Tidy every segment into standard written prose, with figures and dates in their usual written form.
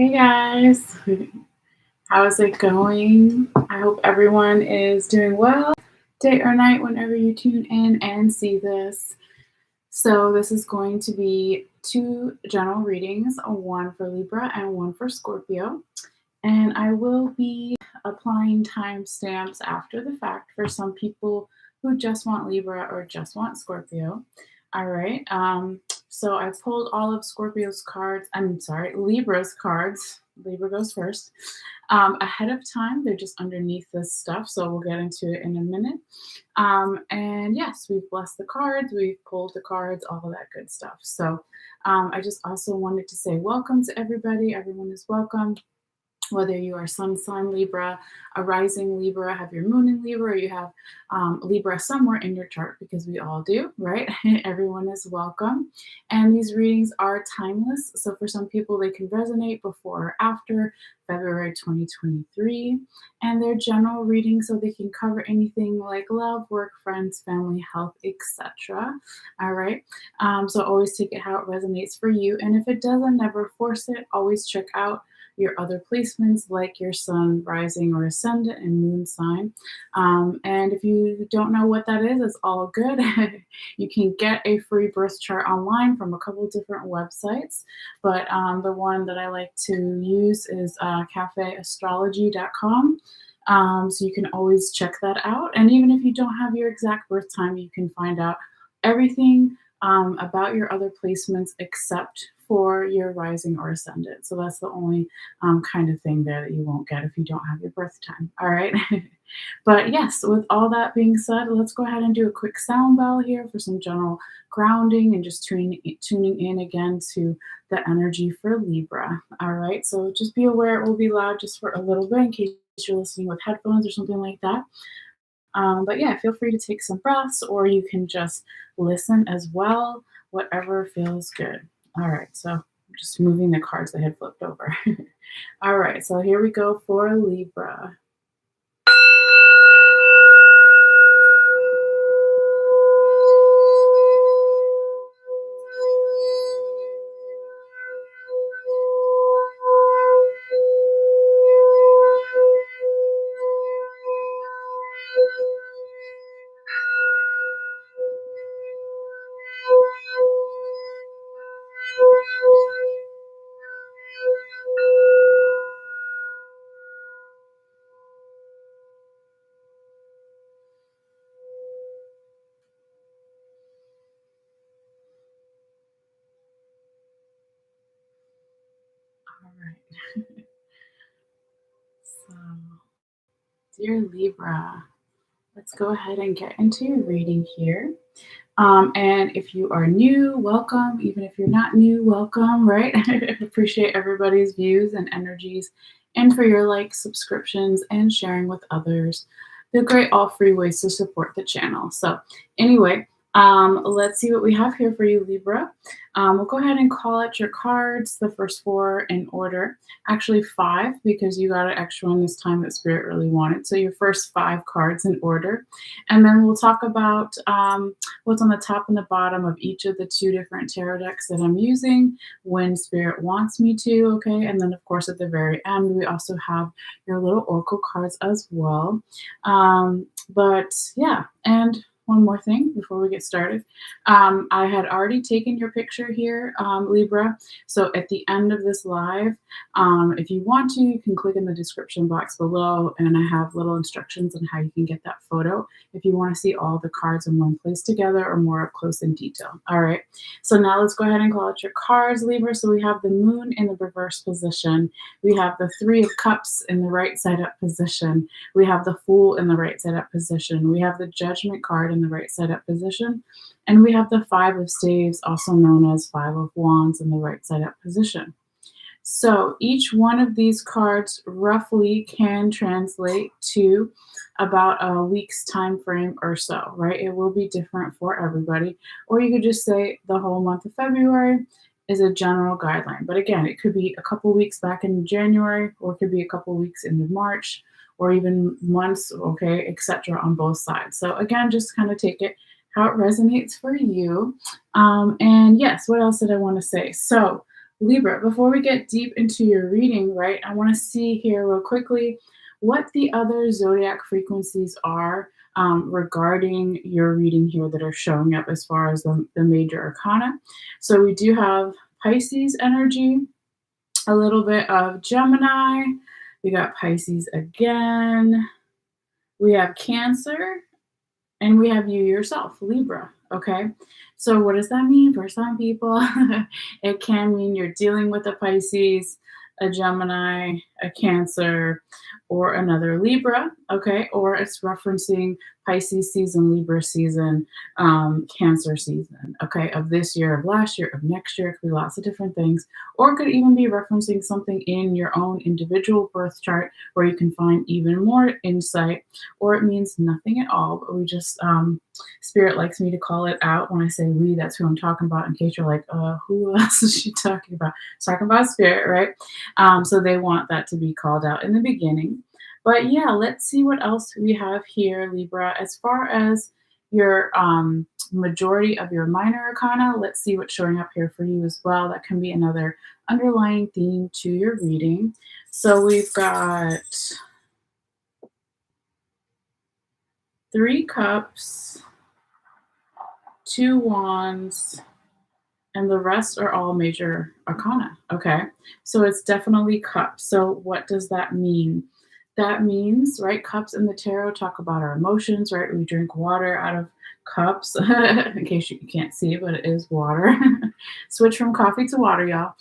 Hey guys, how's it going? I hope everyone is doing well, day or night, whenever you tune in and see this. So, this is going to be two general readings, one for Libra and one for Scorpio. And I will be applying timestamps after the fact for some people who just want Libra or just want Scorpio. All right. So I pulled all of Scorpio's cards. I'm sorry, Libra's cards. Libra goes first. Ahead of time, they're just underneath this stuff. So we'll get into it in a minute. And yes, we've blessed the cards, we've pulled the cards, all of that good stuff. So I just also wanted to say welcome to everybody. Everyone is welcome, whether you are sun sign Libra, a rising Libra, have your moon in Libra, or you have Libra somewhere in your chart, because we all do, right? Everyone is welcome. And these readings are timeless. So for some people, they can resonate before or after February 2023. And they're general readings, so they can cover anything like love, work, friends, family, health, etc. All right. So always take it how it resonates for you. And if it doesn't, never force it. Always check out your other placements, like your sun, rising, or ascendant and moon sign. And if you don't know what that is, it's all good. You can get a free birth chart online from a couple of different websites. But the one that I like to use is cafeastrology.com. So you can always check that out. And even if you don't have your exact birth time, you can find out everything about your other placements except for your rising or ascendant. So that's the only kind of thing there that you won't get if you don't have your birth time. All right. But yes, with all that being said, let's go ahead and do a quick sound bell here for some general grounding and just tuning in again to the energy for Libra. All right. So just be aware it will be loud just for a little bit in case you're listening with headphones or something like that. But yeah, feel free to take some breaths, or you can just listen as well, whatever feels good. All right, so I'm just moving the cards that had flipped over. All right, so here we go for Libra. All right. So, dear Libra, let's go ahead and get into your reading here. And if you are new, welcome. Even if you're not new, welcome, right? Appreciate everybody's views and energies, and for your likes, subscriptions, and sharing with others. They're great, all free ways to support the channel. So, anyway, let's see what we have here for you, Libra. We'll go ahead and call out your cards, the first four in order. Actually, five, because you got an extra one this time that Spirit really wanted. So, your first five cards in order. And then we'll talk about what's on the top and the bottom of each of the two different tarot decks that I'm using when Spirit wants me to, okay? And then, of course, at the very end, we also have your little oracle cards as well. But yeah, and one more thing before we get started. I had already taken your picture here, Libra. So at the end of this live, if you want to, you can click in the description box below, and I have little instructions on how you can get that photo if you want to see all the cards in one place together or more up close in detail. All right. So now let's go ahead and call out your cards, Libra. So we have the moon in the reverse position. We have the Three of Cups in the right side up position. We have the Fool in the right side up position. We have the Judgment card in the right side up position. And we have the Five of Staves, also known as Five of Wands, in the right side up position. So each one of these cards roughly can translate to about a week's time frame or so, right? It will be different for everybody. Or you could just say the whole month of February is a general guideline. But again, it could be a couple weeks back in January, or it could be a couple weeks into March, or even months, okay, etc. on both sides. So again, just kind of take it how it resonates for you. And yes, what else did I want to say? So Libra, before we get deep into your reading, right, I want to see here real quickly what the other zodiac frequencies are regarding your reading here that are showing up as far as the major arcana. So we do have Pisces energy, a little bit of Gemini, we got Pisces again, we have Cancer, and we have you yourself, Libra. Okay. So, what does that mean for some people? It can mean you're dealing with a Pisces, a Gemini, a Cancer, or another Libra. Okay. Or it's referencing Pisces season, Libra season, Cancer season. Okay. Of this year, of last year, of next year. It could be lots of different things. Or it could even be referencing something in your own individual birth chart where you can find even more insight, or it means nothing at all, but we just spirit likes me to call it out. When I say we, that's who I'm talking about, in case you're like, who else is she talking about? She's talking about spirit, right? So they want that to be called out in the beginning. But yeah, let's see what else we have here, Libra. As far as your majority of your minor arcana, let's see what's showing up here for you as well. That can be another underlying theme to your reading. So we've got Three Cups, Two Wands, and the rest are all major arcana. Okay. So it's definitely cups. So what does that mean? That means, right, cups in the tarot talk about our emotions, right? We drink water out of cups, in case you can't see, but it is water. Switch from coffee to water, y'all,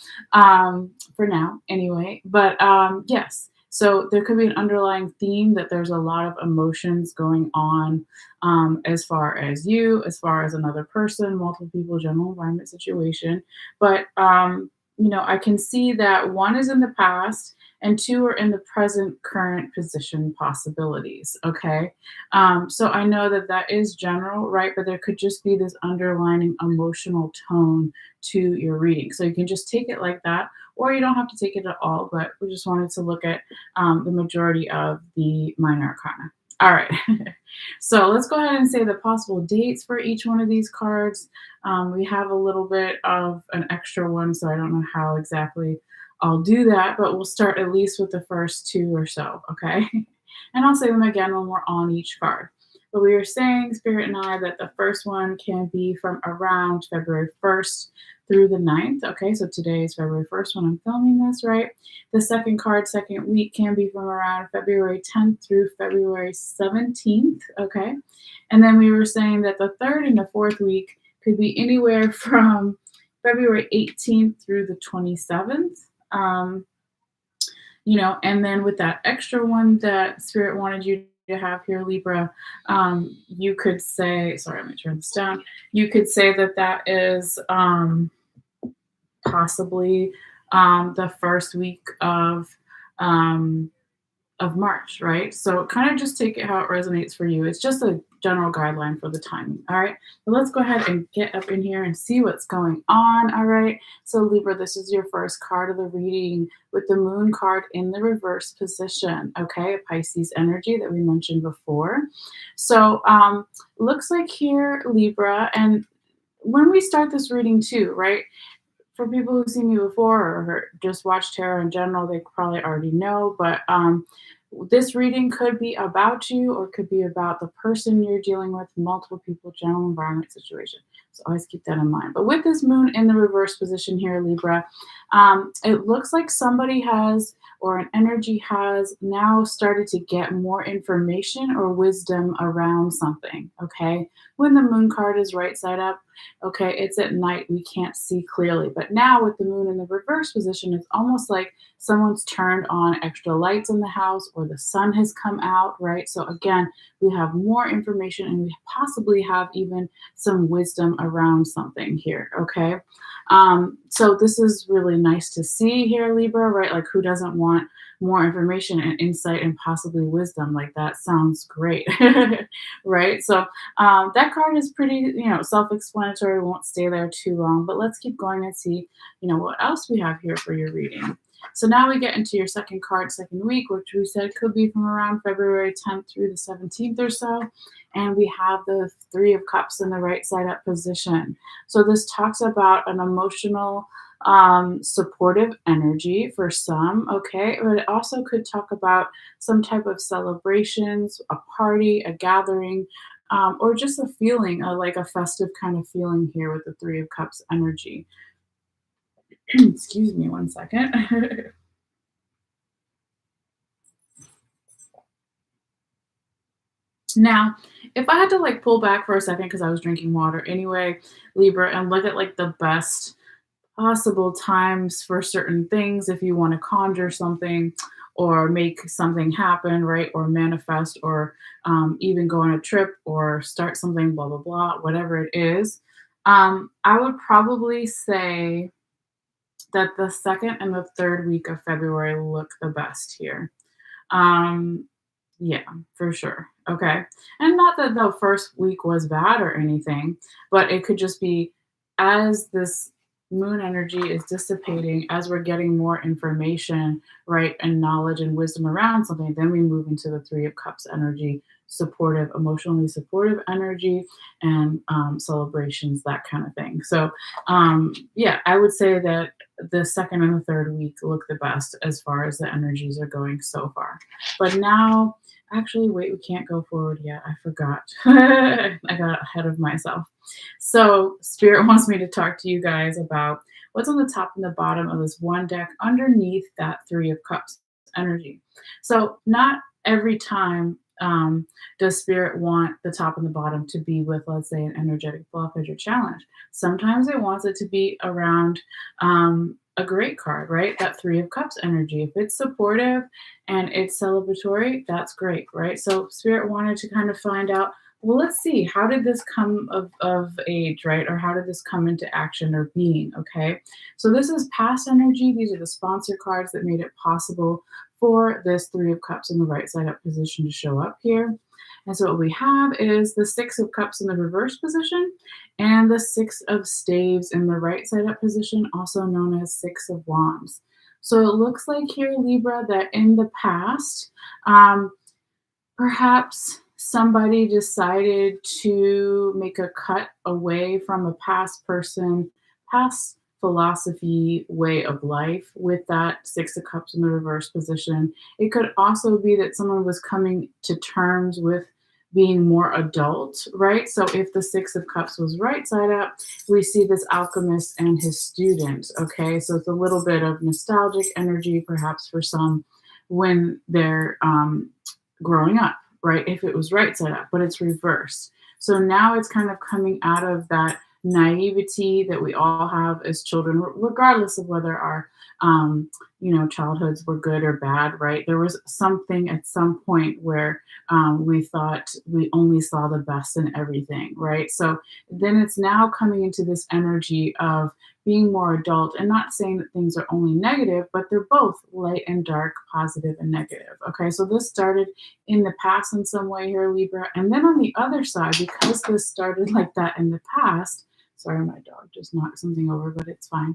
for now, anyway. But yes, so there could be an underlying theme that there's a lot of emotions going on, as far as you, as far as another person, multiple people, general environment situation. But I can see that one is in the past and two are in the present current position possibilities. Okay. So I know that that is general, right? But there could just be this underlining emotional tone to your reading. So you can just take it like that, or you don't have to take it at all. But we just wanted to look at the majority of the minor arcana. All right. So let's go ahead and say the possible dates for each one of these cards. We have a little bit of an extra one, so I don't know how exactly I'll do that, but we'll start at least with the first two or so, okay? And I'll say them again when we're on each card. But we were saying, Spirit and I, that the first one can be from around February 1st through the 9th. Okay, so today is February 1st when I'm filming this, right? The second card, second week, can be from around February 10th through February 17th. Okay, and then we were saying that the third and the fourth week could be anywhere from February 18th through the 27th. And then with that extra one that Spirit wanted you to have here, Libra, you could say, sorry, let me turn this down. You could say that that is possibly the first week of March, right? So kind of just take it how it resonates for you. It's just a general guideline for the timing. All right. But let's go ahead and get up in here and see what's going on. All right. So Libra, this is your first card of the reading with the moon card in the reverse position. Okay. A Pisces energy that we mentioned before. So looks like here, Libra, and when we start this reading too, right? For people who've seen me before or just watch tarot in general, they probably already know. But this reading could be about you or could be about the person you're dealing with, multiple people, general environment situation. So always keep that in mind. But with this moon in the reverse position here, Libra, it looks like somebody has or an energy has now started to get more information or wisdom around something. Okay. When the moon card is right side up, okay, it's at night, we can't see clearly. But now with the moon in the reverse position, it's almost like someone's turned on extra lights in the house or the sun has come out, right? So again, we have more information and we possibly have even some wisdom around something here, okay? So this is really nice to see here, Libra, right? Like who doesn't want more information and insight and possibly wisdom? Like that sounds great, right? So that card is pretty, self-explanatory. Won't stay there too long, but let's keep going and see, what else we have here for your reading. So now we get into your second card, second week, which we said could be from around February 10th through the 17th or so. And we have the Three of Cups in the right side up position. So this talks about an emotional supportive energy for some, okay? But it also could talk about some type of celebrations, a party, a gathering, or just a feeling, like a festive kind of feeling here with the Three of Cups energy. Excuse me one second. Now, if I had to like pull back for a second because I was drinking water anyway, Libra, and look at like the best possible times for certain things if you want to conjure something or make something happen, right? Or manifest or even go on a trip or start something, blah, blah, blah, whatever it is. I would probably say that the second and the third week of February look the best here. Um, yeah, for sure. Okay. And not that the first week was bad or anything, but it could just be as this moon energy is dissipating, as we're getting more information, right, and knowledge and wisdom around something, then we move into the Three of Cups energy, supportive, emotionally supportive energy, and celebrations, that kind of thing. So, yeah, I would say that the second and the third week look the best as far as the energies are going so far. But now, actually, wait, we can't go forward yet. I forgot. I got ahead of myself. So, Spirit wants me to talk to you guys about what's on the top and the bottom of this one deck underneath that Three of Cups energy. So, not every time does Spirit want the top and the bottom to be with, let's say, an energetic blockage or challenge. Sometimes it wants it to be around a great card, right? That Three of Cups energy. If it's supportive and it's celebratory, that's great, right? So Spirit wanted to kind of find out, well, let's see, how did this come of age, right? Or how did this come into action or being, okay? So this is past energy. These are the sponsor cards that made it possible for this Three of Cups in the right side up position to show up here. And so what we have is the Six of Cups in the reverse position and the Six of Staves in the right side up position, also known as Six of Wands. So it looks like here, Libra, that in the past, um, perhaps somebody decided to make a cut away from a past person, past philosophy, way of life with that Six of Cups in the reverse position. It could also be that someone was coming to terms with being more adult, right? So if the Six of Cups was right side up, we see this alchemist and his student, okay? So it's a little bit of nostalgic energy, perhaps for some when they're growing up, right? If it was right side up, but it's reversed. So now it's kind of coming out of that naivety that we all have as children, regardless of whether our, childhoods were good or bad, right? There was something at some point where we thought we only saw the best in everything, right? So then it's now coming into this energy of being more adult and not saying that things are only negative, but they're both light and dark, positive and negative. Okay, so this started in the past in some way here, Libra. And then on the other side, because this started like that in the past, sorry, my dog just knocked something over, but it's fine.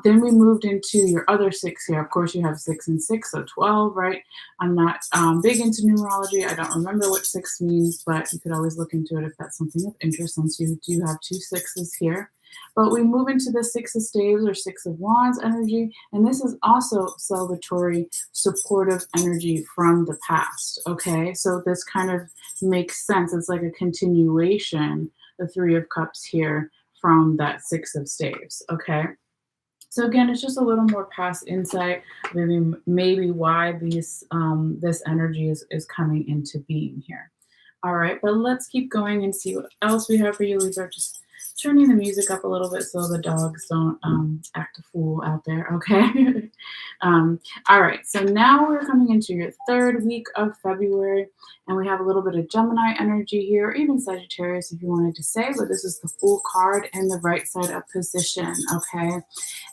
Then we moved into your other six here. Of course, you have 6 and 6, so 12, right? I'm not big into numerology. I don't remember what 6 means, but you could always look into it if that's something of interest, since you do have two sixes here. But we move into the Six of Staves or Six of Wands energy, and this is also celebratory, supportive energy from the past. Okay, so this kind of makes sense. It's like a continuation, the Three of Cups here from that Six of Staves. Okay. So again, it's just a little more past insight, maybe why this energy is coming into being here. All right, but let's keep going and see what else we have for you, Libra. Just turning the music up a little bit so the dogs don't act a fool out there, okay? All right, so now we're coming into your third week of February, and we have a little bit of Gemini energy here, even Sagittarius if you wanted to say, but this is the Fool card in the right side up position, okay?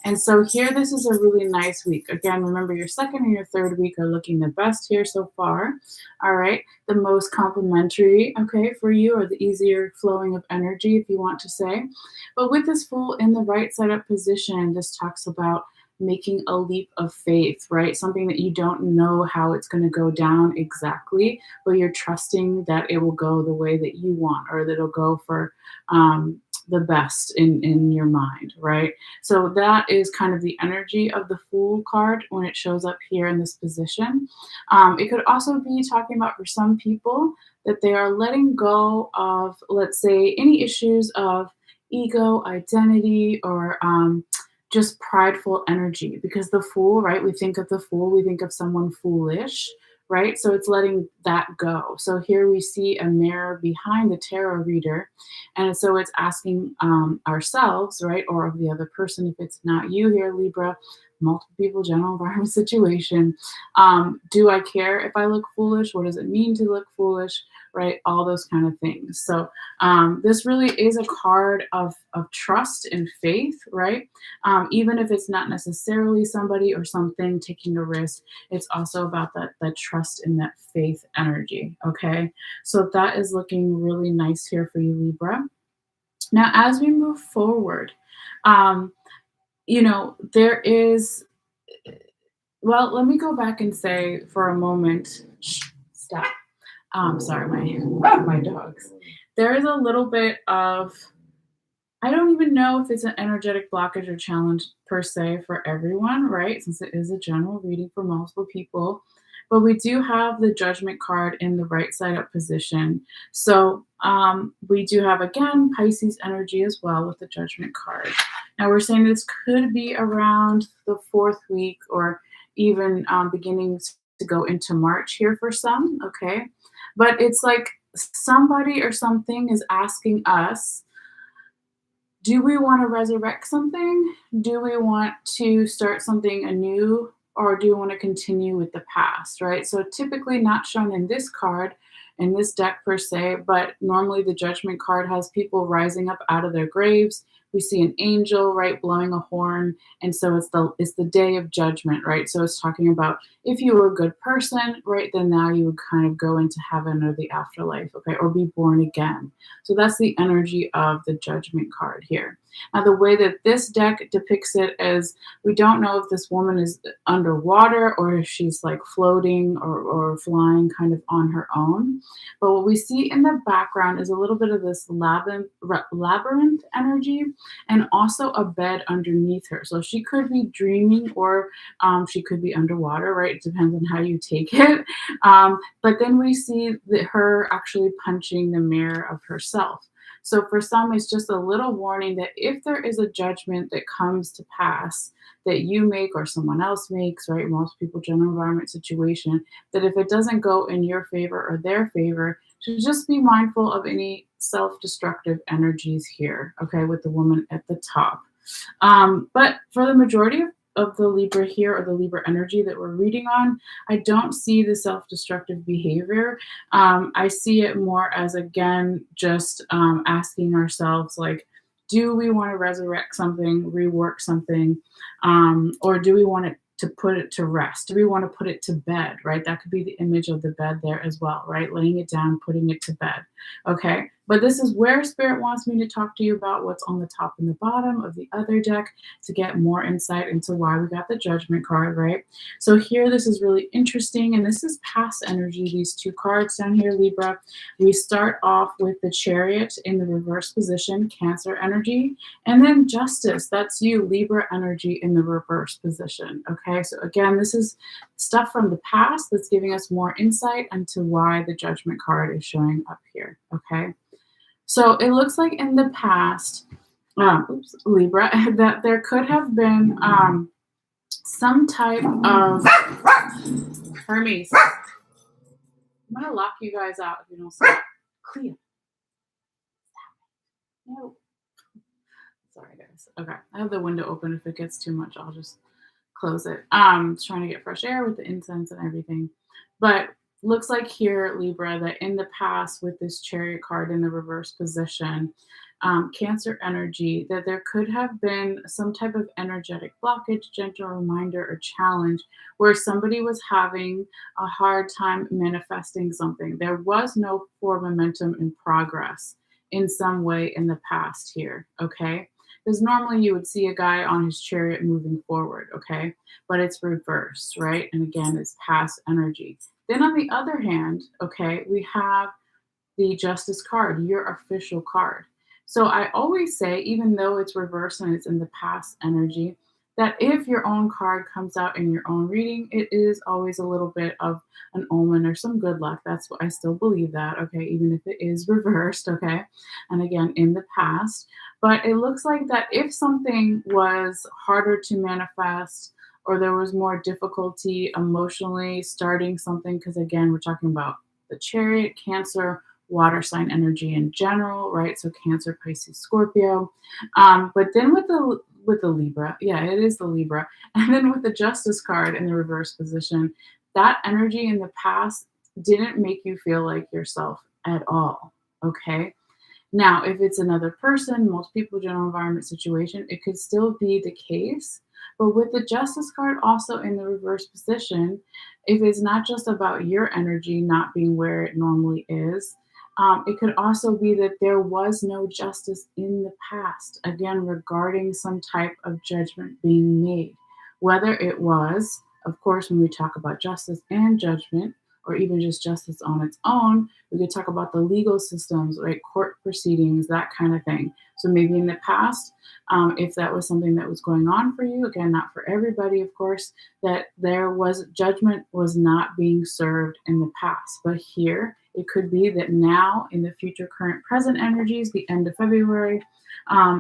And so here, this is a really nice week. Again, remember your second and your third week are looking the best here so far. All right, the most complementary, okay, for you, or the easier flowing of energy, if you want to say. But with this Fool in the right side up position, this talks about making a leap of faith, right? Something that you don't know how it's going to go down exactly, but you're trusting that it will go the way that you want, or that it'll go for the best in your mind, right? So that is kind of the energy of the Fool card when it shows up here in this position. It could also be talking about for some people that they are letting go of, let's say, any issues of ego, identity, or just prideful energy. Because the Fool, right? We think of the Fool, we think of someone foolish, right? So it's letting that go. So here we see a mirror behind the tarot reader. And so it's asking ourselves, right? Or the other person, if it's not you here, Libra, multiple people, general environment situation. Do I care if I look foolish? What does it mean to look foolish? Right? All those kind of things. So this really is a card of trust and faith, right? Even if it's not necessarily somebody or something taking a risk, it's also about that trust and that faith energy. Okay. So that is looking really nice here for you, Libra. Now, as we move forward, um, there is, well, let me go back and say for a moment, stop. Sorry, my dogs. There is a little bit of, I don't even know if it's an energetic blockage or challenge per se for everyone, right? Since it is a general reading for multiple people. But we do have the judgment card in the right side up position. So we do have, again, Pisces energy as well with the judgment card. Now we're saying this could be around the fourth week or even beginning to go into March here for some, okay? But it's like somebody or something is asking us, do we want to resurrect something? Do we want to start something anew? Or do we want to continue with the past, right? So typically not shown in this card, in this deck per se, but normally the judgment card has people rising up out of their graves. We see an angel, right, blowing a horn. And so it's the day of judgment, right? So it's talking about if you were a good person, right, then now you would kind of go into heaven or the afterlife, okay, or be born again. So that's the energy of the judgment card here. Now, the way that this deck depicts it is we don't know if this woman is underwater or if she's like floating or flying kind of on her own. But what we see in the background is a little bit of this labyrinth energy and also a bed underneath her. So she could be dreaming or she could be underwater, right? It depends on how you take it. But then we see her actually punching the mirror of herself. So for some, it's just a little warning that if there is a judgment that comes to pass that you make or someone else makes, right? Most people, general environment situation, that if it doesn't go in your favor or their favor, to just be mindful of any self-destructive energies here, okay, with the woman at the top. But for the majority of the Libra here or the Libra energy that we're reading on, I don't see the self-destructive behavior. I see it more as, again, just asking ourselves, like, do we want to resurrect something, rework something, or do we want to put it to rest? Do we want to put it to bed, right? That could be the image of the bed there as well, right? Laying it down, putting it to bed, okay? But this is where Spirit wants me to talk to you about what's on the top and the bottom of the other deck to get more insight into why we got the Judgment card, right? So here, this is really interesting, and this is past energy, these two cards down here, Libra. We start off with the Chariot in the reverse position, Cancer energy, and then Justice, that's you, Libra energy in the reverse position, okay? So again, this is stuff from the past that's giving us more insight into why the Judgment card is showing up here, okay? So it looks like in the past, Libra, that there could have been some type of Hermes. I'm gonna lock you guys out if you don't stop. Cleo. No. Sorry, guys. Okay, I have the window open. If it gets too much, I'll just close it. Trying to get fresh air with the incense and everything. But looks like here, Libra, that in the past with this Chariot card in the reverse position, Cancer energy, that there could have been some type of energetic blockage, gentle reminder, or challenge where somebody was having a hard time manifesting something. There was no forward momentum in progress in some way in the past here, okay? Because normally you would see a guy on his chariot moving forward, okay? But it's reversed, right? And again, it's past energy. Then on the other hand, okay, we have the Justice card, your official card. So I always say, even though it's reversed and it's in the past energy, that if your own card comes out in your own reading, it is always a little bit of an omen or some good luck. That's what I still believe that, okay, even if it is reversed, okay, and again in the past. But it looks like that if something was harder to manifest or there was more difficulty emotionally starting something, because again, we're talking about the chariot, Cancer, water sign energy in general, right? So Cancer, Pisces, Scorpio. But then with the Libra, yeah, it is the Libra, and then with the Justice card in the reverse position, that energy in the past didn't make you feel like yourself at all. Okay. Now, if it's another person, most people, general environment situation, it could still be the case. But with the Justice card also in the reverse position, if it's not just about your energy not being where it normally is, it could also be that there was no justice in the past, again, regarding some type of judgment being made. Whether it was, of course, when we talk about justice and judgment, or even just justice on its own, we could talk about the legal systems, right? Court proceedings, that kind of thing. So maybe in the past, if that was something that was going on for you, again, not for everybody, of course, that there was judgment was not being served in the past. But here, it could be that now in the future, current, present energies, the end of February,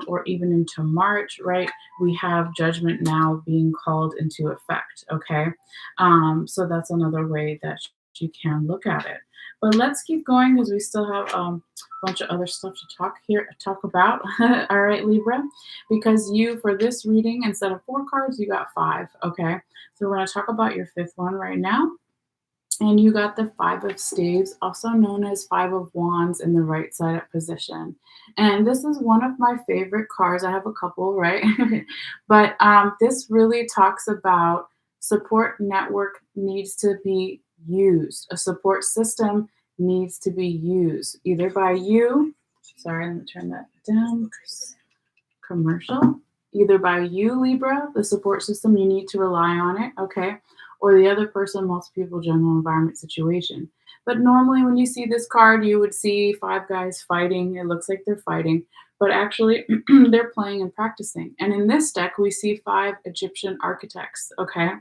or even into March, right? We have judgment now being called into effect. Okay. So that's another way that you can look at it. But let's keep going because we still have a bunch of other stuff to talk about. All right, Libra, because you for this reading instead of 4 cards, you got 5. Okay, so we're going to talk about your 5th one right now. And you got the 5 of Staves, also known as 5 of Wands, in the right side up position. And this is one of my favorite cards. I have a couple, right? But this really talks about support network needs to be used. A support system needs to be used either by you. Sorry, let me turn that down. Commercial, either by you, Libra, the support system, you need to rely on it, okay? Or the other person, most people, general environment situation. But normally, when you see this card, you would see 5 guys fighting. It looks like they're fighting, but actually, they're playing and practicing. And in this deck, we see 5 Egyptian architects, okay?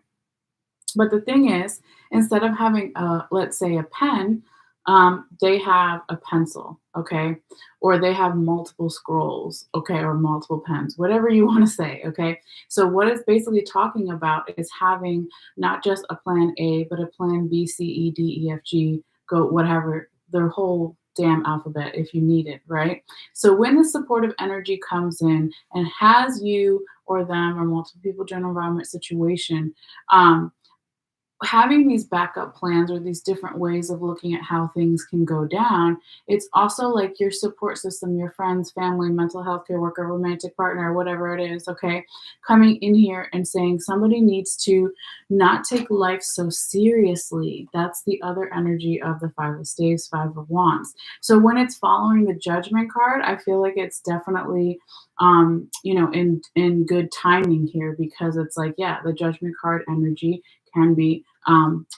But the thing is, instead of having let's say a pen, they have a pencil, okay, or they have multiple scrolls, okay, or multiple pens, whatever you want to say, okay. So what it's basically talking about is having not just a plan A, but a plan B, C, E, D, E, F, G, go whatever, their whole damn alphabet if you need it, right? So when the supportive energy comes in and has you or them or multiple people, general environment situation, having these backup plans or these different ways of looking at how things can go down, it's also like your support system, your friends, family, mental health care worker, romantic partner, whatever it is, okay, coming in here and saying somebody needs to not take life so seriously. That's the other energy of the 5 of Staves, 5 of Wands. So when it's following the Judgment card, I feel like it's definitely in good timing here, because it's like, yeah, the Judgment card energy can be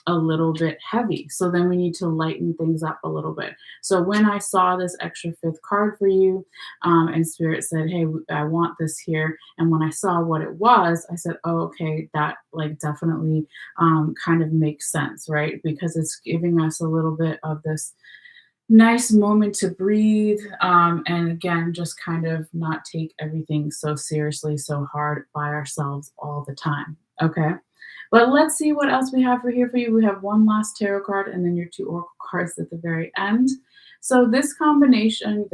a little bit heavy. So then we need to lighten things up a little bit. So when I saw this extra 5th card for you, and Spirit said, hey, I want this here. And when I saw what it was, I said, oh, okay, that like definitely kind of makes sense, right? Because it's giving us a little bit of this nice moment to breathe, and again, just kind of not take everything so seriously, so hard by ourselves all the time. Okay. But let's see what else we have for here for you. We have one last tarot card and then your 2 oracle cards at the very end. So this combination,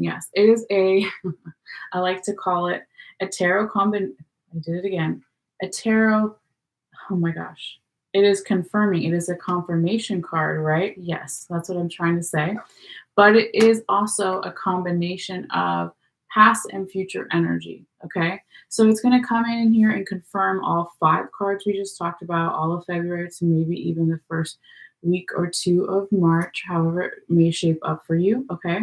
yes, it is a, I like to call it a tarot I did it again. A tarot, oh my gosh. It is confirming. It is a confirmation card, right? Yes, that's what I'm trying to say. But it is also a combination of past and future energy. Okay. So it's going to come in here and confirm all 5 cards we just talked about, all of February to maybe even the first week or 2 of March, however it may shape up for you. Okay.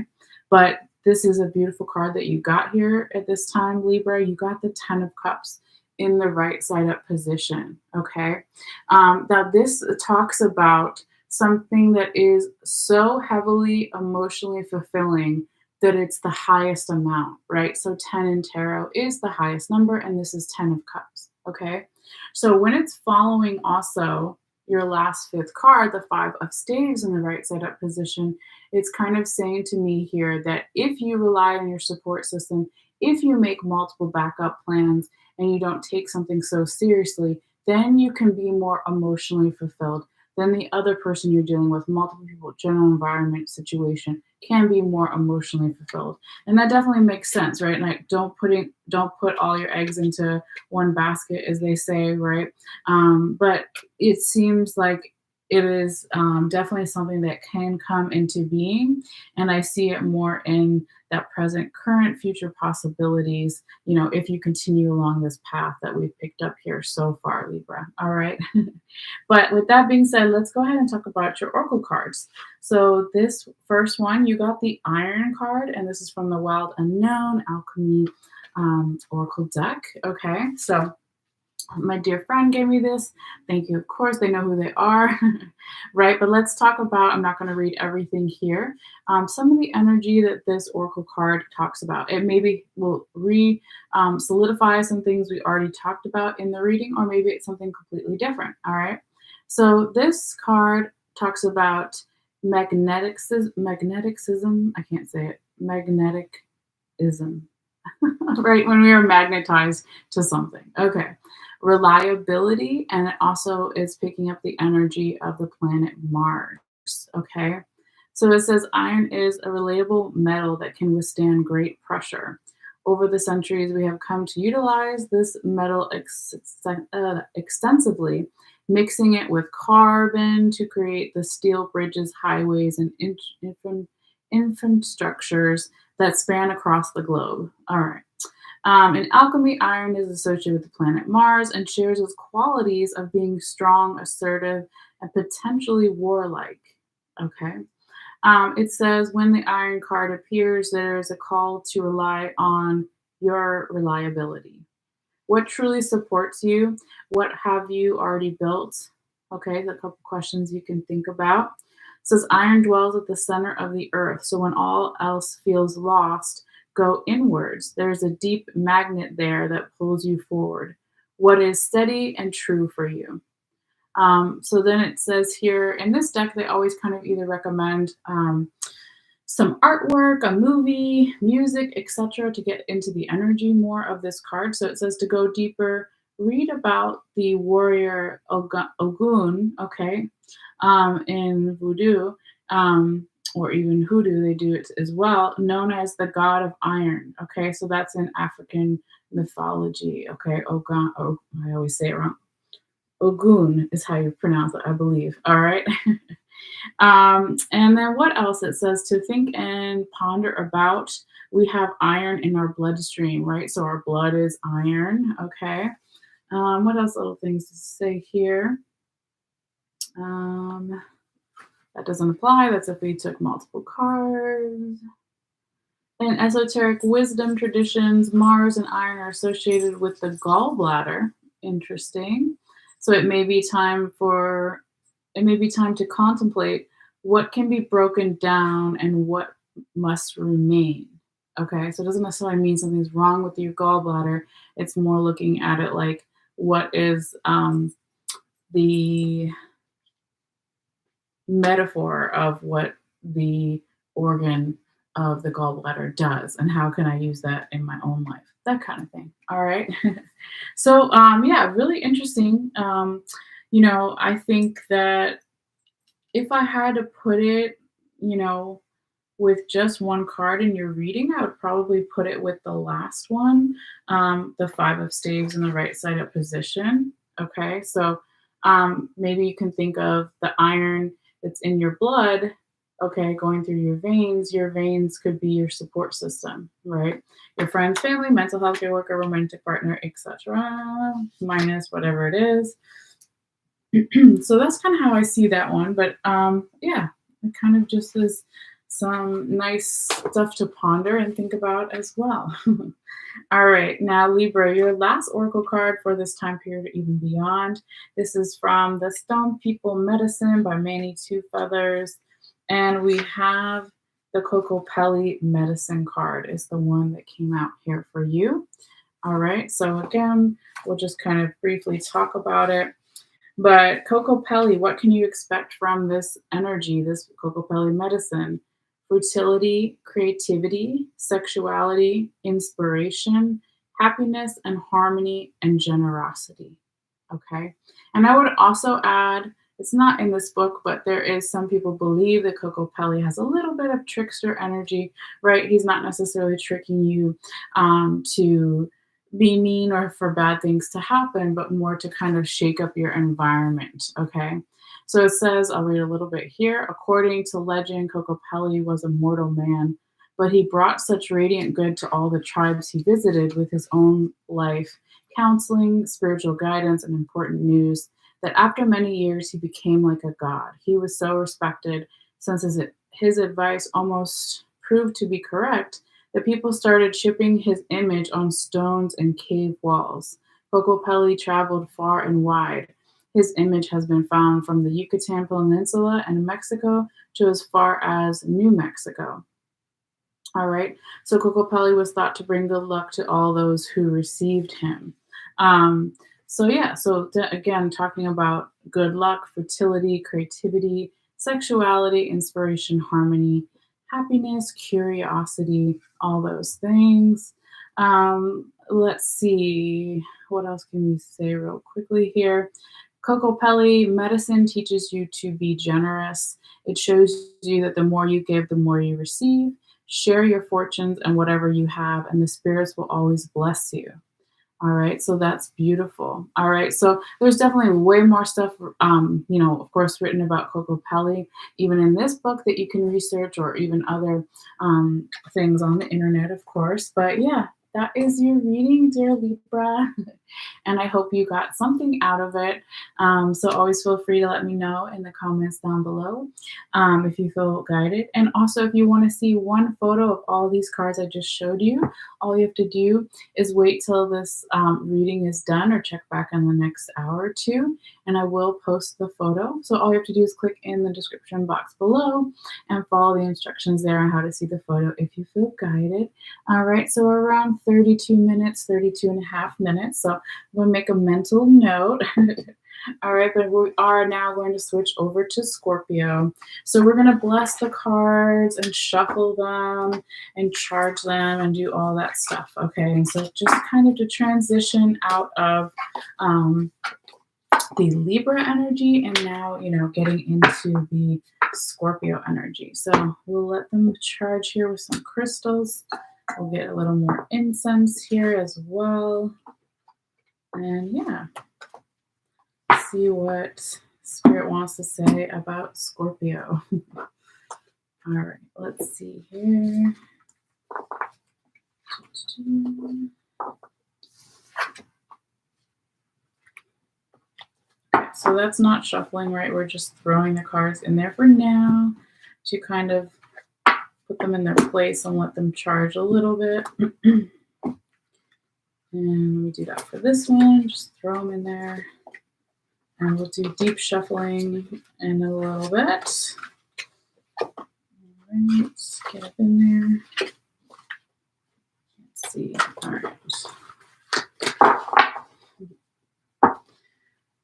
But this is a beautiful card that you got here at this time, Libra. You got the 10 of Cups in the right side up position. Okay. Now, this talks about something that is so heavily emotionally fulfilling that it's the highest amount, right? So 10 in tarot is the highest number, and this is 10 of cups, okay? So when it's following also your last fifth card, the five of staves in the right side up position, it's kind of saying to me here that if you rely on your support system, if you make multiple backup plans and you don't take something so seriously, then you can be more emotionally fulfilled than the other person you're dealing with. Multiple people, general environment, situation can be more emotionally fulfilled, and that definitely makes sense, right? Like don't put all your eggs into one basket, as they say, right? But it seems like it is definitely something that can come into being, and I see it more in that present, current, future possibilities. If you continue along this path that we've picked up here so far, Libra. All right. But with that being said, let's go ahead and talk about your oracle cards. So this first one, you got the Iron card, and this is from the Wild Unknown Alchemy Oracle deck. Okay, so my dear friend gave me this. Thank you. Of course, they know who they are, right? But let's talk about, I'm not going to read everything here. Some of the energy that this oracle card talks about. It maybe will solidify some things we already talked about in the reading, or maybe it's something completely different. All right. So this card talks about magneticism. I can't say it. Magnetism. Right, when we are magnetized to something. Okay. Reliability, and it also is picking up the energy of the planet Mars. Okay. So it says iron is a reliable metal that can withstand great pressure. Over the centuries, we have come to utilize this metal extensively, mixing it with carbon to create the steel bridges, highways, and infrastructures that span across the globe. All right. In alchemy, iron is associated with the planet Mars and shares its qualities of being strong, assertive, and potentially warlike. Okay. It says when the iron card appears, there is a call to rely on your reliability. What truly supports you? What have you already built? Okay, a couple questions you can think about. It says iron dwells at the center of the earth, so when all else feels lost, go inwards. There's a deep magnet there that pulls you forward. What is steady and true for you? So then it says here in this deck, they always kind of either recommend some artwork, a movie, music, etc., to get into the energy more of this card. So it says to go deeper, read about the warrior Ogun, okay, in Voodoo, or even Hoodoo, they do it as well, known as the god of iron. Okay, so that's in African mythology. Okay, Ogun, oh, I always say it wrong. Ogun is how you pronounce it, I believe. All right. And then what else? It says to think and ponder about. We have iron in our bloodstream, right? So our blood is iron. Okay. What else? Little things to say here. That doesn't apply. That's if we took multiple cards. In esoteric wisdom traditions, Mars and iron are associated with the gallbladder. Interesting. So it may be time to contemplate what can be broken down and what must remain. Okay, so it doesn't necessarily mean something's wrong with your gallbladder. It's more looking at it like what is the metaphor of what the organ of the gallbladder does and how can I use that in my own life, that kind of thing. All right. So yeah, really interesting. I think that if I had to put it, with just one card in your reading, I would probably put it with the last one, the five of staves in the right side up position. Okay, so maybe you can think of the iron that's in your blood, okay, going through your veins. Your veins could be your support system, right? Your friends, family, mental health care worker, romantic partner, etc., minus whatever it is. So that's kind of how I see that one. But yeah, it kind of just is some nice stuff to ponder and think about as well. All right, now Libra, your last oracle card for this time period, even beyond. This is from the Stone People Medicine by Manny Two Feathers, and we have the Kokopelli medicine card is the one that came out here for you. All right, so again, we'll just kind of briefly talk about it. But Kokopelli, what can you expect from this energy, this Kokopelli medicine? Fertility, creativity, sexuality, inspiration, happiness and harmony, and generosity. Okay. And I would also add, it's not in this book, but there is some people believe that Kokopelli has a little bit of trickster energy, right? He's not necessarily tricking you to be mean or for bad things to happen, but more to kind of shake up your environment. Okay. So it says, I'll read a little bit here. According to legend, Kokopelli was a mortal man, but he brought such radiant good to all the tribes he visited with his own life, counseling, spiritual guidance, and important news that after many years he became like a god. He was so respected since his advice almost proved to be correct that people started shipping his image on stones and cave walls. Kokopelli traveled far and wide. His image has been found from the Yucatan Peninsula and Mexico to as far as New Mexico. All right. So Kokopelli was thought to bring good luck to all those who received him. So yeah, so again, talking about good luck, fertility, creativity, sexuality, inspiration, harmony, happiness, curiosity, all those things. Let's see, what else can we say real quickly here? Kokopelli medicine teaches you to be generous. It shows you that the more you give, the more you receive. Share your fortunes and whatever you have, and the spirits will always bless you. All right, so that's beautiful. All right, so there's definitely way more stuff, of course, written about Kokopelli, even in this book that you can research, or even other things on the internet, of course. But yeah, that is your reading, dear Libra. And I hope you got something out of it. So always feel free to let me know in the comments down below if you feel guided. And also, if you want to see one photo of all these cards I just showed you, all you have to do is wait till this reading is done, or check back in the next hour or two, and I will post the photo. So all you have to do is click in the description box below and follow the instructions there on how to see the photo if you feel guided. All right, so around 32 minutes, 32 and a half minutes. So I'm going to make a mental note. All right, but we are now going to switch over to Scorpio. So we're going to bless the cards and shuffle them and charge them and do all that stuff. Okay, and so just kind of to transition out of the Libra energy and now, getting into the Scorpio energy. So we'll let them charge here with some crystals. We'll get a little more incense here as well. And yeah, see what Spirit wants to say about Scorpio. All right, let's see here. So that's not shuffling, right? We're just throwing the cards in there for now to kind of put them in their place and let them charge a little bit. And we do that for this one. Just throw them in there. And we'll do deep shuffling in a little bit. All right, get up in there. Let's see. All right.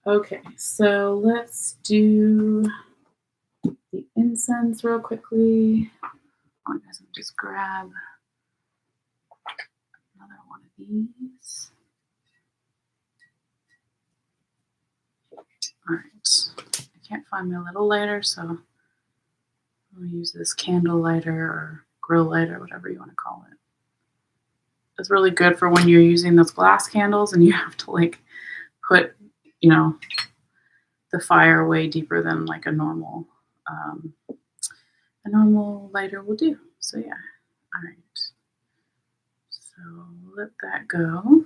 Okay, so let's do the incense real quickly. I guess I'll just grab another one of these. All right, I can't find my little lighter, so I'll use this candle lighter or grill lighter, whatever you want to call it. It's really good for when you're using those glass candles and you have to put, the fire way deeper than like a normal lighter will do. So yeah, all right. So let that go.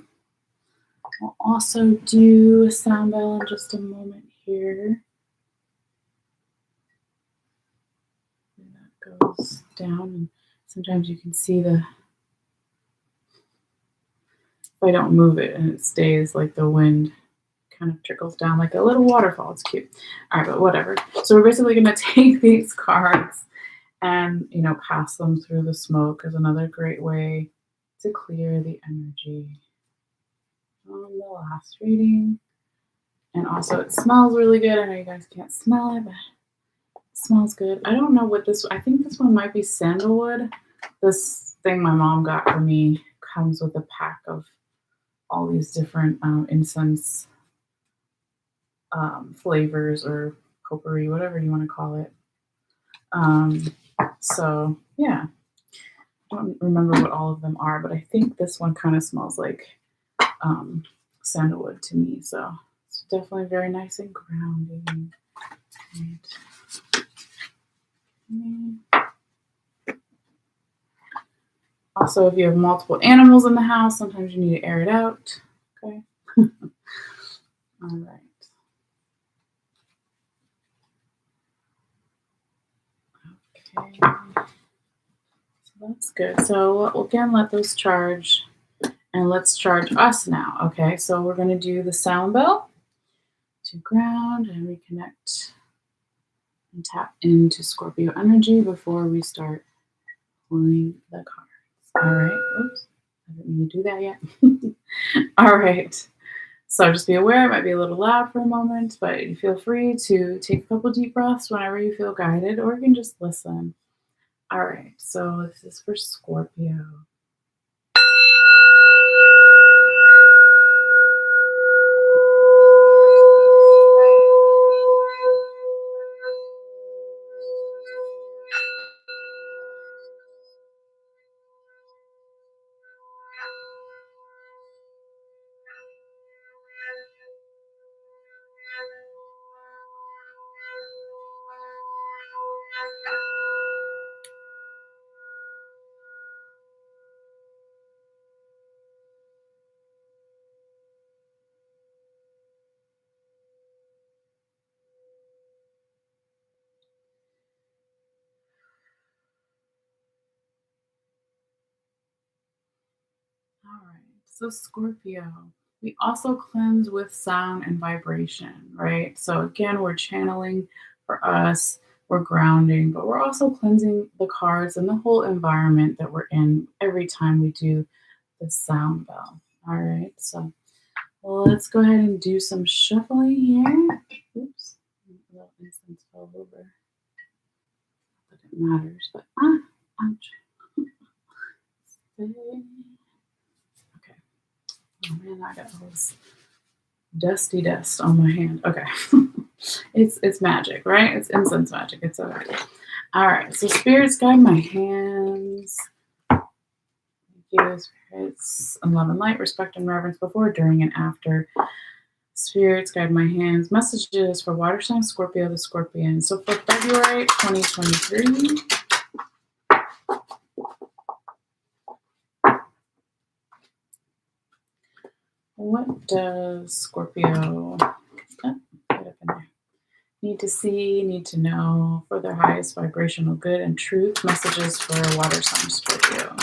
We'll also do a sound bell in just a moment here. And that goes down, and sometimes you can see if I don't move it and it stays, like the wind kind of trickles down like a little waterfall. It's cute. All right, but whatever. So we're basically going to take these cards And, pass them through the smoke is another great way to clear the energy on the last reading. And also, it smells really good. I know you guys can't smell it, but it smells good. I don't know what I think this one might be sandalwood. This thing my mom got for me comes with a pack of all these different incense flavors or potpourri, whatever you want to call it. So, yeah. I don't remember what all of them are, but I think this one kind of smells like sandalwood to me. So it's definitely very nice and grounding. Also, if you have multiple animals in the house, sometimes you need to air it out. Okay. All right. Okay. So that's good. So we'll again let those charge. And let's charge us now. Okay, so we're going to do the sound bell to ground and reconnect and tap into Scorpio energy before we start pulling the cards. All right. Oops. I didn't mean to do that yet. All right. So just be aware it might be a little loud for a moment, but you feel free to take a couple deep breaths whenever you feel guided, or you can just listen. All right. So this is for Scorpio. All right. So Scorpio, we also cleanse with sound and vibration, right? So again, we're channeling for us, we're grounding, but we're also cleansing the cards and the whole environment that we're in every time we do the sound bell. All right. So let's go ahead and do some shuffling here. Oops. A little incense fell over. Not that it matters, but ouch. Okay. Oh man, I got all this dusty dust on my hand. Okay. It's magic, right? It's incense magic. It's okay. All right. So spirits guide my hands. Thank you, spirits. And love and light, respect and reverence before, during, and after. Spirits guide my hands. Messages for water sign Scorpio the Scorpion. So for February 2023. What does Scorpio need to see, need to know for their highest vibrational good and truth? Messages for water sign Scorpio.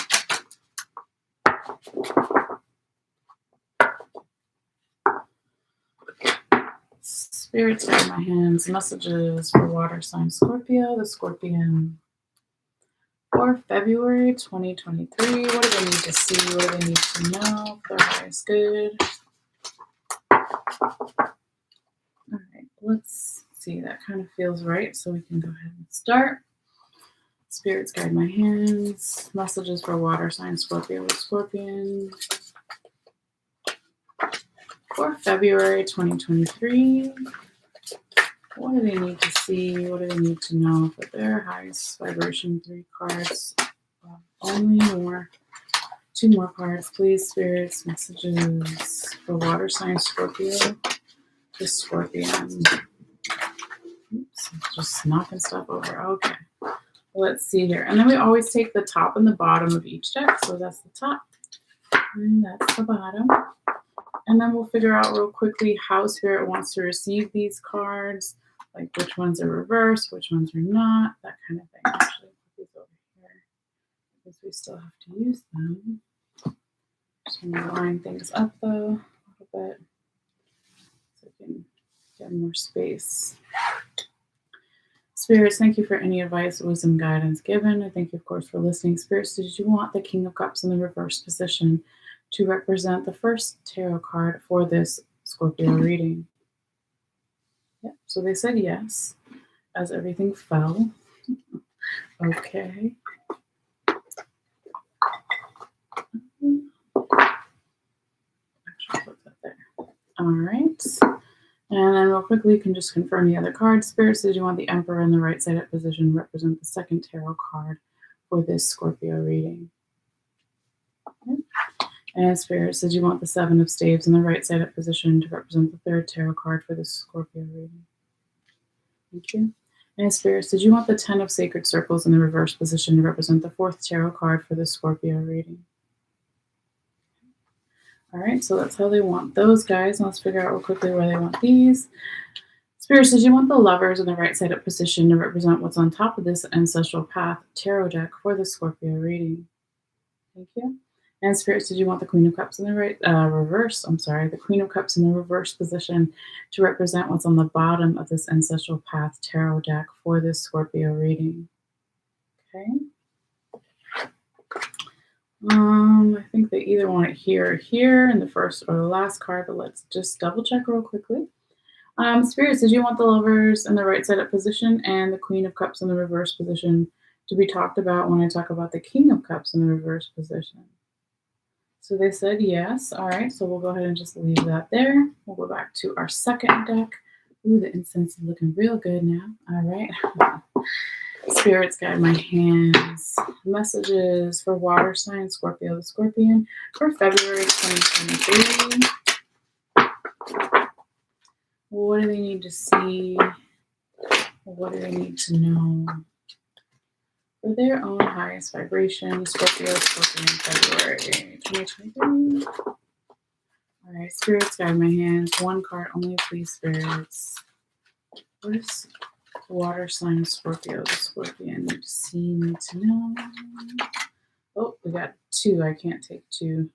Spirits guide my hands. Messages for water sign Scorpio the Scorpion. For February 2023, what do they need to see? What do they need to know for their highest good? All right, let's see. That kind of feels right, so we can go ahead and start. Spirits guide my hands. Messages for water sign Scorpio the Scorpion. For February 2023, what do they need to see? What do they need to know for their highest vibration? 3 cards. Only more. 2 more cards, please, spirits. Messages for water sign Scorpio the Scorpion. Oops, just knocking stuff over. Okay. Let's see here. And then we always take the top and the bottom of each deck. So that's the top and that's the bottom. And then we'll figure out real quickly how Spirit wants to receive these cards, like which ones are reversed, which ones are not, that kind of thing. Actually, put these over here because we still have to use them. Just want to line things up though a little bit so we can get more space. Spirits, thank you for any advice, wisdom, guidance given. I thank you, of course, for listening. Spirits, did you want the King of Cups in the reverse position to represent the first tarot card for this Scorpio reading? Yep. So they said yes, as everything fell. Okay. Actually, put that there. All right. And then real quickly, you can just confirm the other cards. Spirits, did you want the Emperor in the right side up position to represent the second tarot card for this Scorpio reading? Okay. And Spirits, did you want the Seven of Staves in the right side up position to represent the third tarot card for this Scorpio reading? Thank you. And Spirits, did you want the Ten of Sacred Circles in the reverse position to represent the fourth tarot card for this Scorpio reading? All right, so that's how they want those guys. And let's figure out real quickly where they want these. Spirits, did you want the Lovers in the right side up position to represent what's on top of this Ancestral Path tarot deck for the Scorpio reading? Thank you. And Spirits, did you want the Queen of Cups in the the Queen of Cups in the reverse position to represent what's on the bottom of this Ancestral Path tarot deck for this Scorpio reading? Okay. I think they either want it here or here in the first or the last card, but let's just double check real quickly. Spirits, did you want the Lovers in the right side up position and the Queen of Cups in the reverse position to be talked about when I talk about the King of Cups in the reverse position? So they said yes. All right, so we'll go ahead and just leave that there. We'll go back to our second deck. Ooh, the incense is looking real good now. All right. Spirits, guide my hands. Messages for water sign, Scorpio the Scorpion, for February 2023. What do they need to see? What do they need to know? For their own highest vibration, Scorpio, February 2023. All right, Spirits, guide my hands. One card only, please, Spirits. What is water sign Scorpio, the Scorpion? Need to see, need to know. Oh, we got two. I can't take two.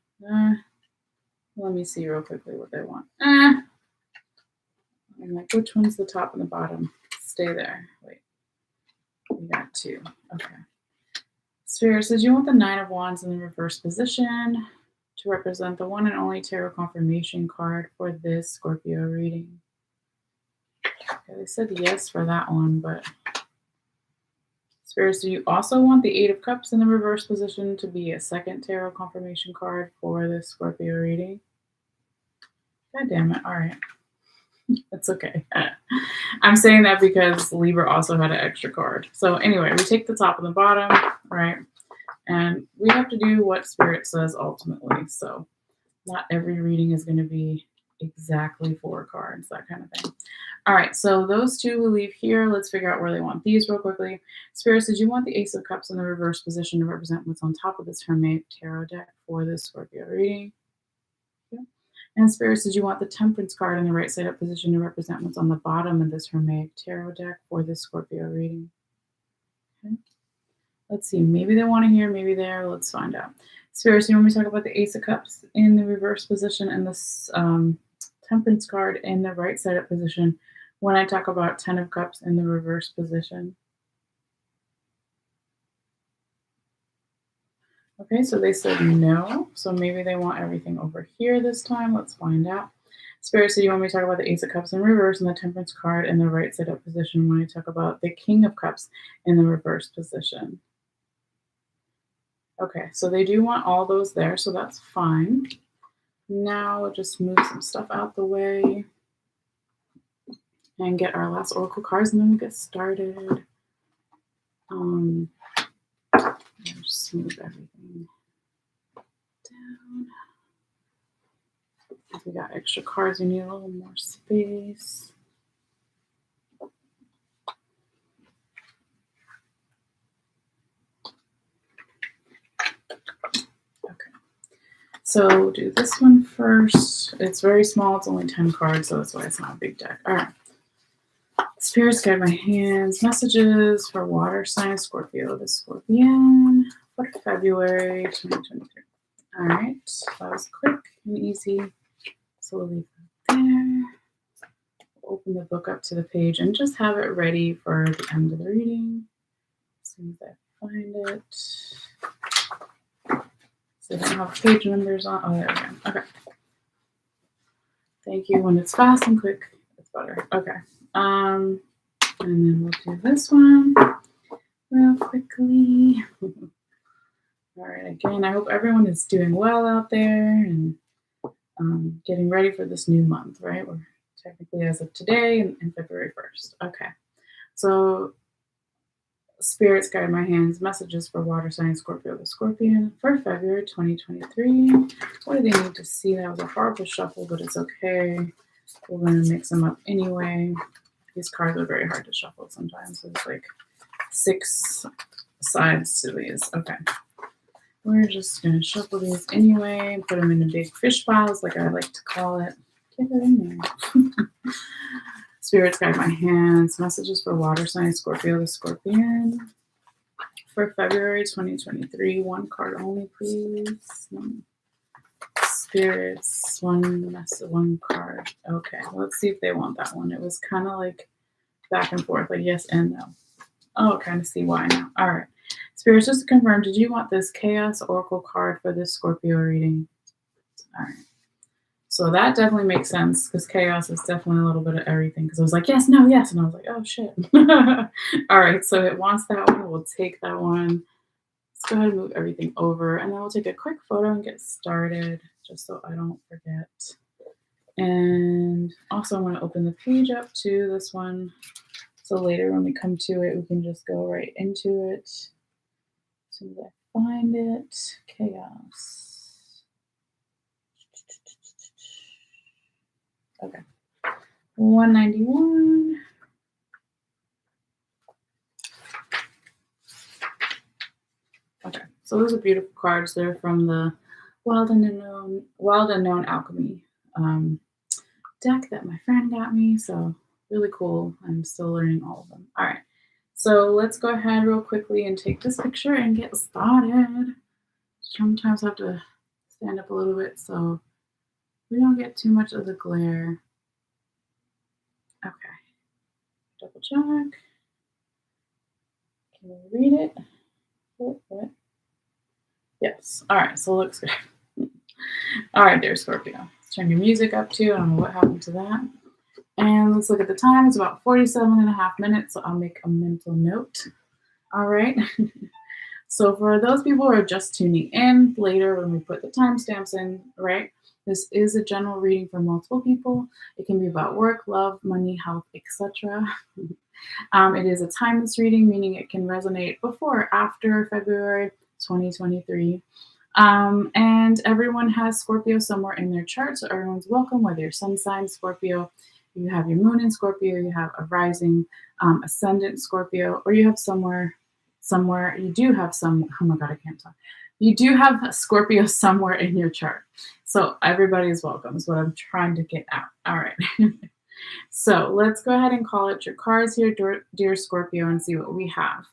Let me see real quickly what they want. I'm like, which one's the top and the bottom? Stay there. Wait. We got two. Okay. Spirits, did you want the Nine of Wands in the reverse position to represent the one and only tarot confirmation card for this Scorpio reading? Okay, they said yes for that one, but Spirits, do you also want the Eight of Cups in the reverse position to be a second tarot confirmation card for this Scorpio reading? God damn it. All right. That's okay. I'm saying that because Libra also had an extra card. So anyway, we take the top and the bottom, right? And we have to do what Spirit says ultimately. So not every reading is going to be exactly 4 cards, that kind of thing. All right, so those two we'll leave here. Let's figure out where they want these real quickly. Spirits, did you want the Ace of Cups in the reverse position to represent what's on top of this Hermit tarot deck for this Scorpio reading? Yeah. And Spirits, did you want the Temperance card in the right side up position to represent what's on the bottom of this Hermit tarot deck for this Scorpio reading? Okay. Let's see, maybe they want to hear, maybe there. Let's find out. Spirits, you want me to talk about the Ace of Cups in the reverse position and this Temperance card in the right side up position when I talk about 10 of Cups in the reverse position? Okay, so they said no. So maybe they want everything over here this time. Let's find out. Spirit, so you want me to talk about the Ace of Cups in reverse and the Temperance card in the right side up position when I talk about the King of Cups in the reverse position? Okay, so they do want all those there, so that's fine. Now we'll just move some stuff out the way and get our last oracle cards, and then we'll get started. Just move everything down. If we got extra cards, we need a little more space. Okay. So we'll do this one first. It's very small. It's only 10 cards, so that's why it's not a big deck. All right. Spirits, guide my hands. Messages for water sign Scorpio the Scorpion for February 2023. All right. That was quick and easy. So we'll leave that there. open the book up to the page and just have it ready for the end of the reading. As soon as I find it. So I don't have page numbers on. Oh, there we go. Okay. Thank you. When it's fast and quick, it's better. Okay. And then we'll do this one real quickly. All right. Again, I hope everyone is doing well out there and getting ready for this new month, right? We're technically as of today and February 1st. Okay. So spirits guide my hands. Messages for water sign Scorpio the Scorpion for February 2023. What do they need to see? That was a horrible shuffle, but it's okay. We're going to mix them up anyway. These cards are very hard to shuffle sometimes. So it's like 6 sides to these. Okay. We're just going to shuffle these anyway and put them in the big fish piles, like I like to call it. Get it in there. Spirits guide my hands. Messages for water sign Scorpio the Scorpion for February 2023. One card only, please. Spirits, one card. Okay, let's see if they want that one. It was kind of like back and forth, like yes and no. Oh, kind of see why now. All right. Spirits, just to confirm, did you want this Chaos Oracle card for this Scorpio reading? All right. So that definitely makes sense because chaos is definitely a little bit of everything. Because I was like, yes, no, yes. And I was like, oh, shit. All right. So it wants that one. We'll take that one. Let's go ahead and move everything over. And then we'll take a quick photo and get started just so I don't forget. And also, I'm going to open the page up to this one. So later when we come to it, we can just go right into it. As soon as I find it, chaos. Okay. 191. Okay. So those are beautiful cards. They're from the Wild Unknown Alchemy deck that my friend got me. So really cool. I'm still learning all of them. All right. So let's go ahead real quickly and take this picture and get started. Sometimes I have to stand up a little bit so we don't get too much of the glare. Okay. Double check. Can we read it? What? Yes. All right. So it looks good. All right, dear Scorpio. Let's turn your music up too. I don't know what happened to that. And let's look at the time. It's about 47.5 minutes. So I'll make a mental note. All right. So for those people who are just tuning in later when we put the timestamps in, right? This is a general reading for multiple people. It can be about work, love, money, health, etc. It is a timeless reading, meaning it can resonate before or after February 2023. And everyone has Scorpio somewhere in their chart, so everyone's welcome, whether your sun sign Scorpio, you have your moon in Scorpio, you have a rising ascendant Scorpio, or you have you do have some, oh my God, I can't talk. You do have Scorpio somewhere in your chart. So everybody is welcome is what I'm trying to get out. All right. So let's go ahead and call out your cards here, dear Scorpio, and see what we have.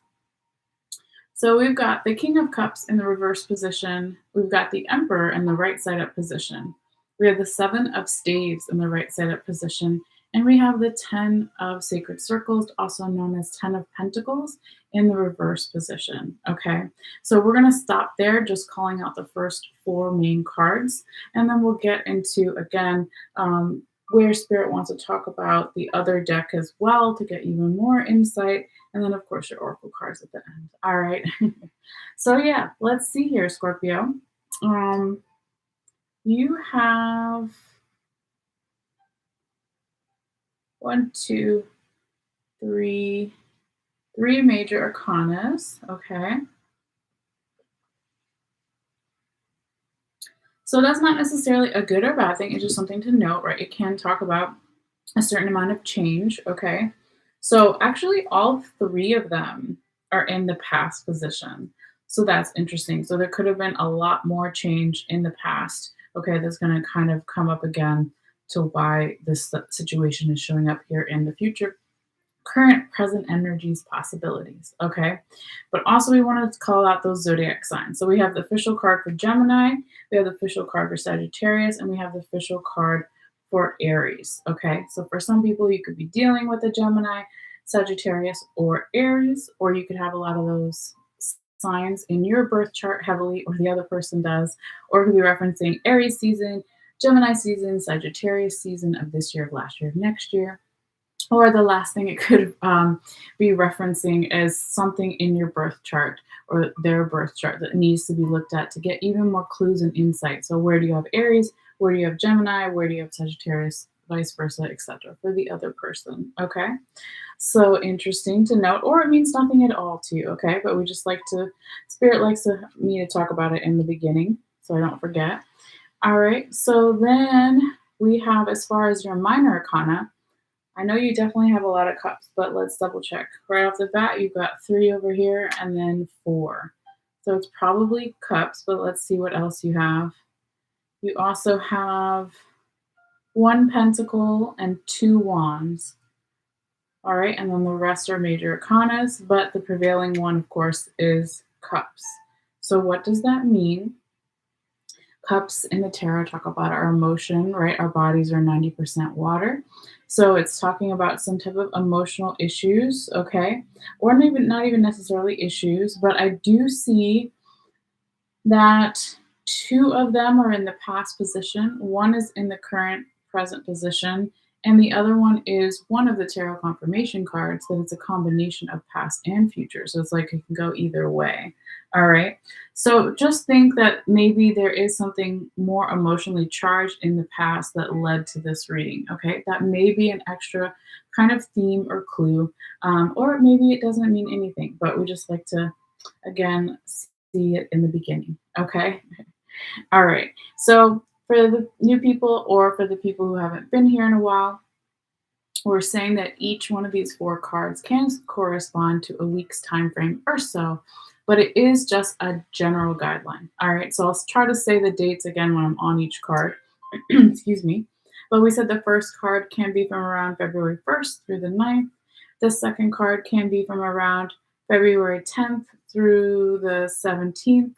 So we've got the King of Cups in the reverse position. We've got the Emperor in the right side up position. We have the 7 of Staves in the right side up position. And we have the 10 of Sacred Circles, also known as 10 of Pentacles, in the reverse position. Okay, so we're going to stop there, just calling out the first 4 main cards. And then we'll get into, again, where Spirit wants to talk about the other deck as well to get even more insight. And then, of course, your Oracle cards at the end. All right. So, yeah, let's see here, Scorpio. You have 1, 2, 3 major arcanas. Okay. So that's not necessarily a good or bad thing. It's just something to note, right? It can talk about a certain amount of change. Okay. So actually all 3 of them are in the past position. So that's interesting. So there could have been a lot more change in the past. Okay. That's going to kind of come up again to why this situation is showing up here in the future. Current, present energies, possibilities. Okay. But also we wanted to call out those zodiac signs. So we have the official card for Gemini, we have the official card for Sagittarius, and we have the official card for Aries. Okay, so for some people, you could be dealing with a Gemini, Sagittarius, or Aries, or you could have a lot of those signs in your birth chart heavily, or the other person does, or it could be referencing Aries season, Gemini season, Sagittarius season of this year, of last year, of next year. Or the last thing it could be referencing is something in your birth chart or their birth chart that needs to be looked at to get even more clues and insight. So, where do you have Aries? Where do you have Gemini? Where do you have Sagittarius? Vice versa, etc. for the other person. Okay. So interesting to note, or it means nothing at all to you. Okay. But we just like to, Spirit likes me to talk about it in the beginning so I don't forget. All right. So then we have, as far as your minor arcana, I know you definitely have a lot of cups, but let's double check. Right off the bat, you've got 3 over here and then 4. So it's probably cups, but let's see what else you have. You also have 1 pentacle and 2 wands. All right, and then the rest are major arcanas, but the prevailing one, of course, is cups. So what does that mean? Cups in the tarot talk about our emotion, right? Our bodies are 90% water. So it's talking about some type of emotional issues, okay? Or maybe not even necessarily issues, but I do see that 2 of them are in the past position, 1 is in the current present position, and the other one is one of the tarot confirmation cards that it's a combination of past and future. So it's like it can go either way. All right. So just think that maybe there is something more emotionally charged in the past that led to this reading. Okay. That may be an extra kind of theme or clue, or maybe it doesn't mean anything, but we just like to, again, see it in the beginning. Okay. All right. So for the new people or for the people who haven't been here in a while, we're saying that each one of these 4 cards can correspond to a week's time frame or so, but it is just a general guideline. All right. So I'll try to say the dates again when I'm on each card. Excuse me. But we said the first card can be from around February 1st through the 9th. The second card can be from around February 10th through the 17th.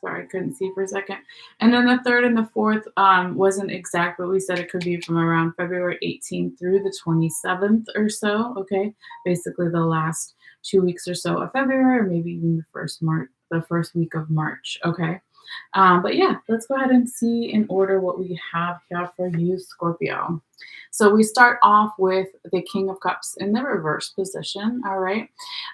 Sorry, I couldn't see for a second. And then the third and the fourth wasn't exact, but we said it could be from around February 18th through the 27th or so. Okay, basically the last 2 weeks or so of February, or maybe even the first week of March. Okay. But yeah, let's go ahead and see in order what we have here for you, Scorpio. So we start off with the King of Cups in the reverse position. All right.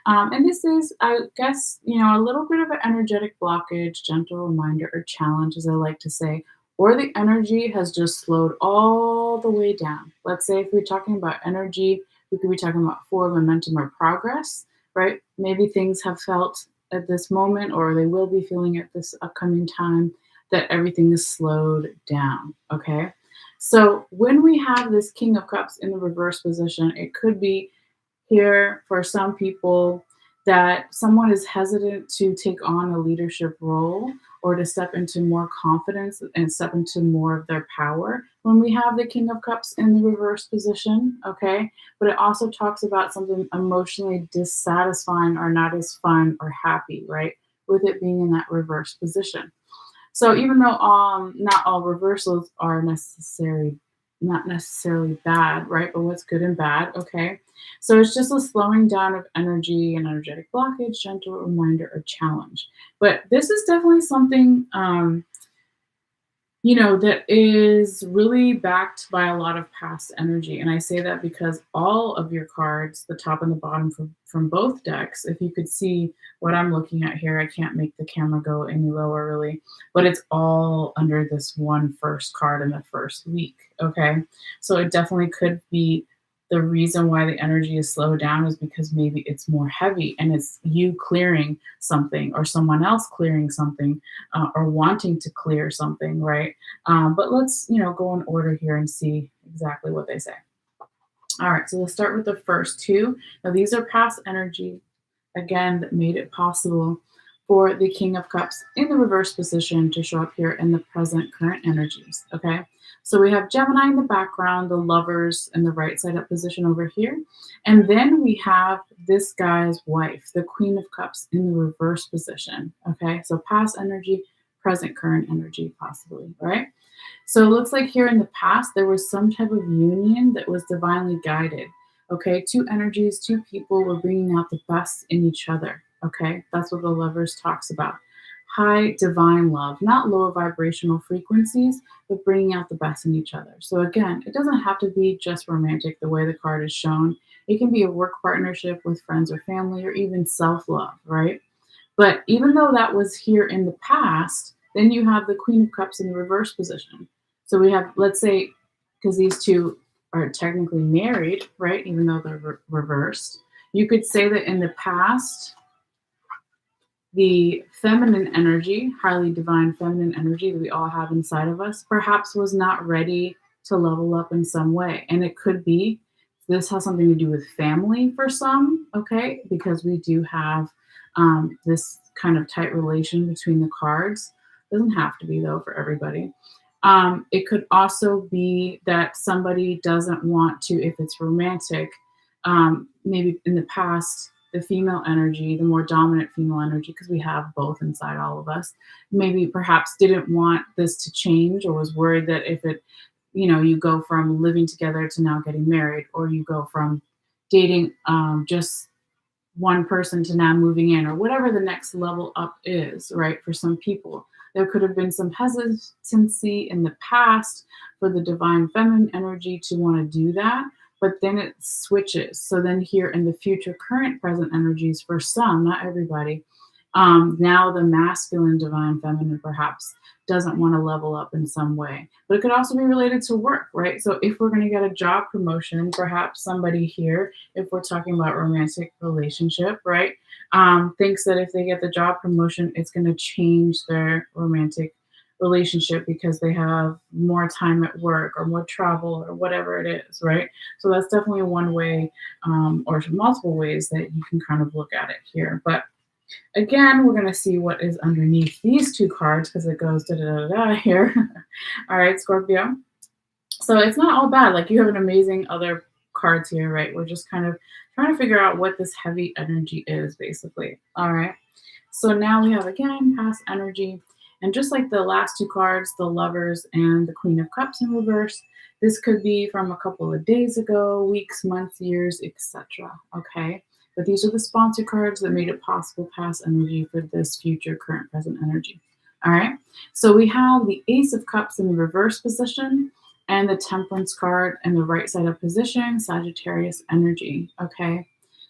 And this is, I guess, a little bit of an energetic blockage, gentle reminder, or challenge, as I like to say, or the energy has just slowed all the way down. Let's say if we're talking about energy, we could be talking about forward momentum or progress, right? Maybe things have felt at this moment, or they will be feeling at this upcoming time, that everything is slowed down. Okay. So when we have this King of Cups in the reverse position, it could be here for some people that someone is hesitant to take on a leadership role or to step into more confidence and step into more of their power when we have the King of Cups in the reverse position. Okay. But it also talks about something emotionally dissatisfying or not as fun or happy, right? With it being in that reverse position. So even though not all reversals are not necessarily bad, right? But what's good and bad, okay? So it's just a slowing down of energy and energetic blockage, gentle reminder or challenge. But this is definitely something that is really backed by a lot of past energy. And I say that because all of your cards, the top and the bottom from both decks, if you could see what I'm looking at here, I can't make the camera go any lower really, but it's all under this one first card in the first week. Okay. So it definitely could be the reason why the energy is slowed down is because maybe it's more heavy and it's you clearing something or someone else clearing something or wanting to clear something, right? But let's, go in order here and see exactly what they say. All right, so let's start with the first 2. Now, these are past energy, again, that made it possible for the King of Cups in the reverse position to show up here in the present current energies, okay? So we have Gemini in the background, the Lovers in the right side up position over here. And then we have this guy's wife, the Queen of Cups in the reverse position, okay? So past energy, present current energy possibly, right? So it looks like here in the past, there was some type of union that was divinely guided. Okay. Two energies, two people were bringing out the best in each other. Okay. That's what the lovers talks about. High divine love, not low vibrational frequencies, but bringing out the best in each other. So again, it doesn't have to be just romantic the way the card is shown. It can be a work partnership with friends or family or even self love, right? But even though that was here in the past, then you have the Queen of Cups in the reverse position. So we have, let's say, because these two are technically married, right? Even though they're reversed, you could say that in the past, the feminine energy, highly divine feminine energy that we all have inside of us, perhaps was not ready to level up in some way. And it could be this has something to do with family for some, okay? Because we do have this kind of tight relation between the cards. Doesn't have to be, though, for everybody. It could also be that somebody doesn't want to, if it's romantic, maybe in the past, the female energy, the more dominant female energy, because we have both inside all of us, maybe perhaps didn't want this to change or was worried that if it, you go from living together to now getting married, or you go from dating just one person to now moving in, or whatever the next level up is, right? For some people, there could have been some hesitancy in the past for the divine feminine energy to want to do that, but then it switches. So then, here in the future, current present energies for some, not everybody, now the masculine divine feminine perhaps doesn't want to level up in some way. But it could also be related to work, right? So if we're going to get a job promotion, perhaps somebody here, if we're talking about romantic relationship, right, thinks that if they get the job promotion, it's going to change their romantic relationship because they have more time at work or more travel or whatever it is, right? So that's definitely one way, or multiple ways that you can kind of look at it here. But again, we're going to see what is underneath these two cards because it goes da da da da here. All right, Scorpio. So it's not all bad. Like, you have an amazing other cards here, right? We're just kind of trying to figure out what this heavy energy is, basically. All right. So now we have, again, past energy. And just like the last two cards, the Lovers and the Queen of Cups in reverse, this could be from a couple of days ago, weeks, months, years, etc. Okay. But these are the sponsor cards that made it possible past energy for this future, current, present energy. All right. So we have the Ace of Cups in the reverse position and the Temperance card in the right side of position, Sagittarius energy. Okay.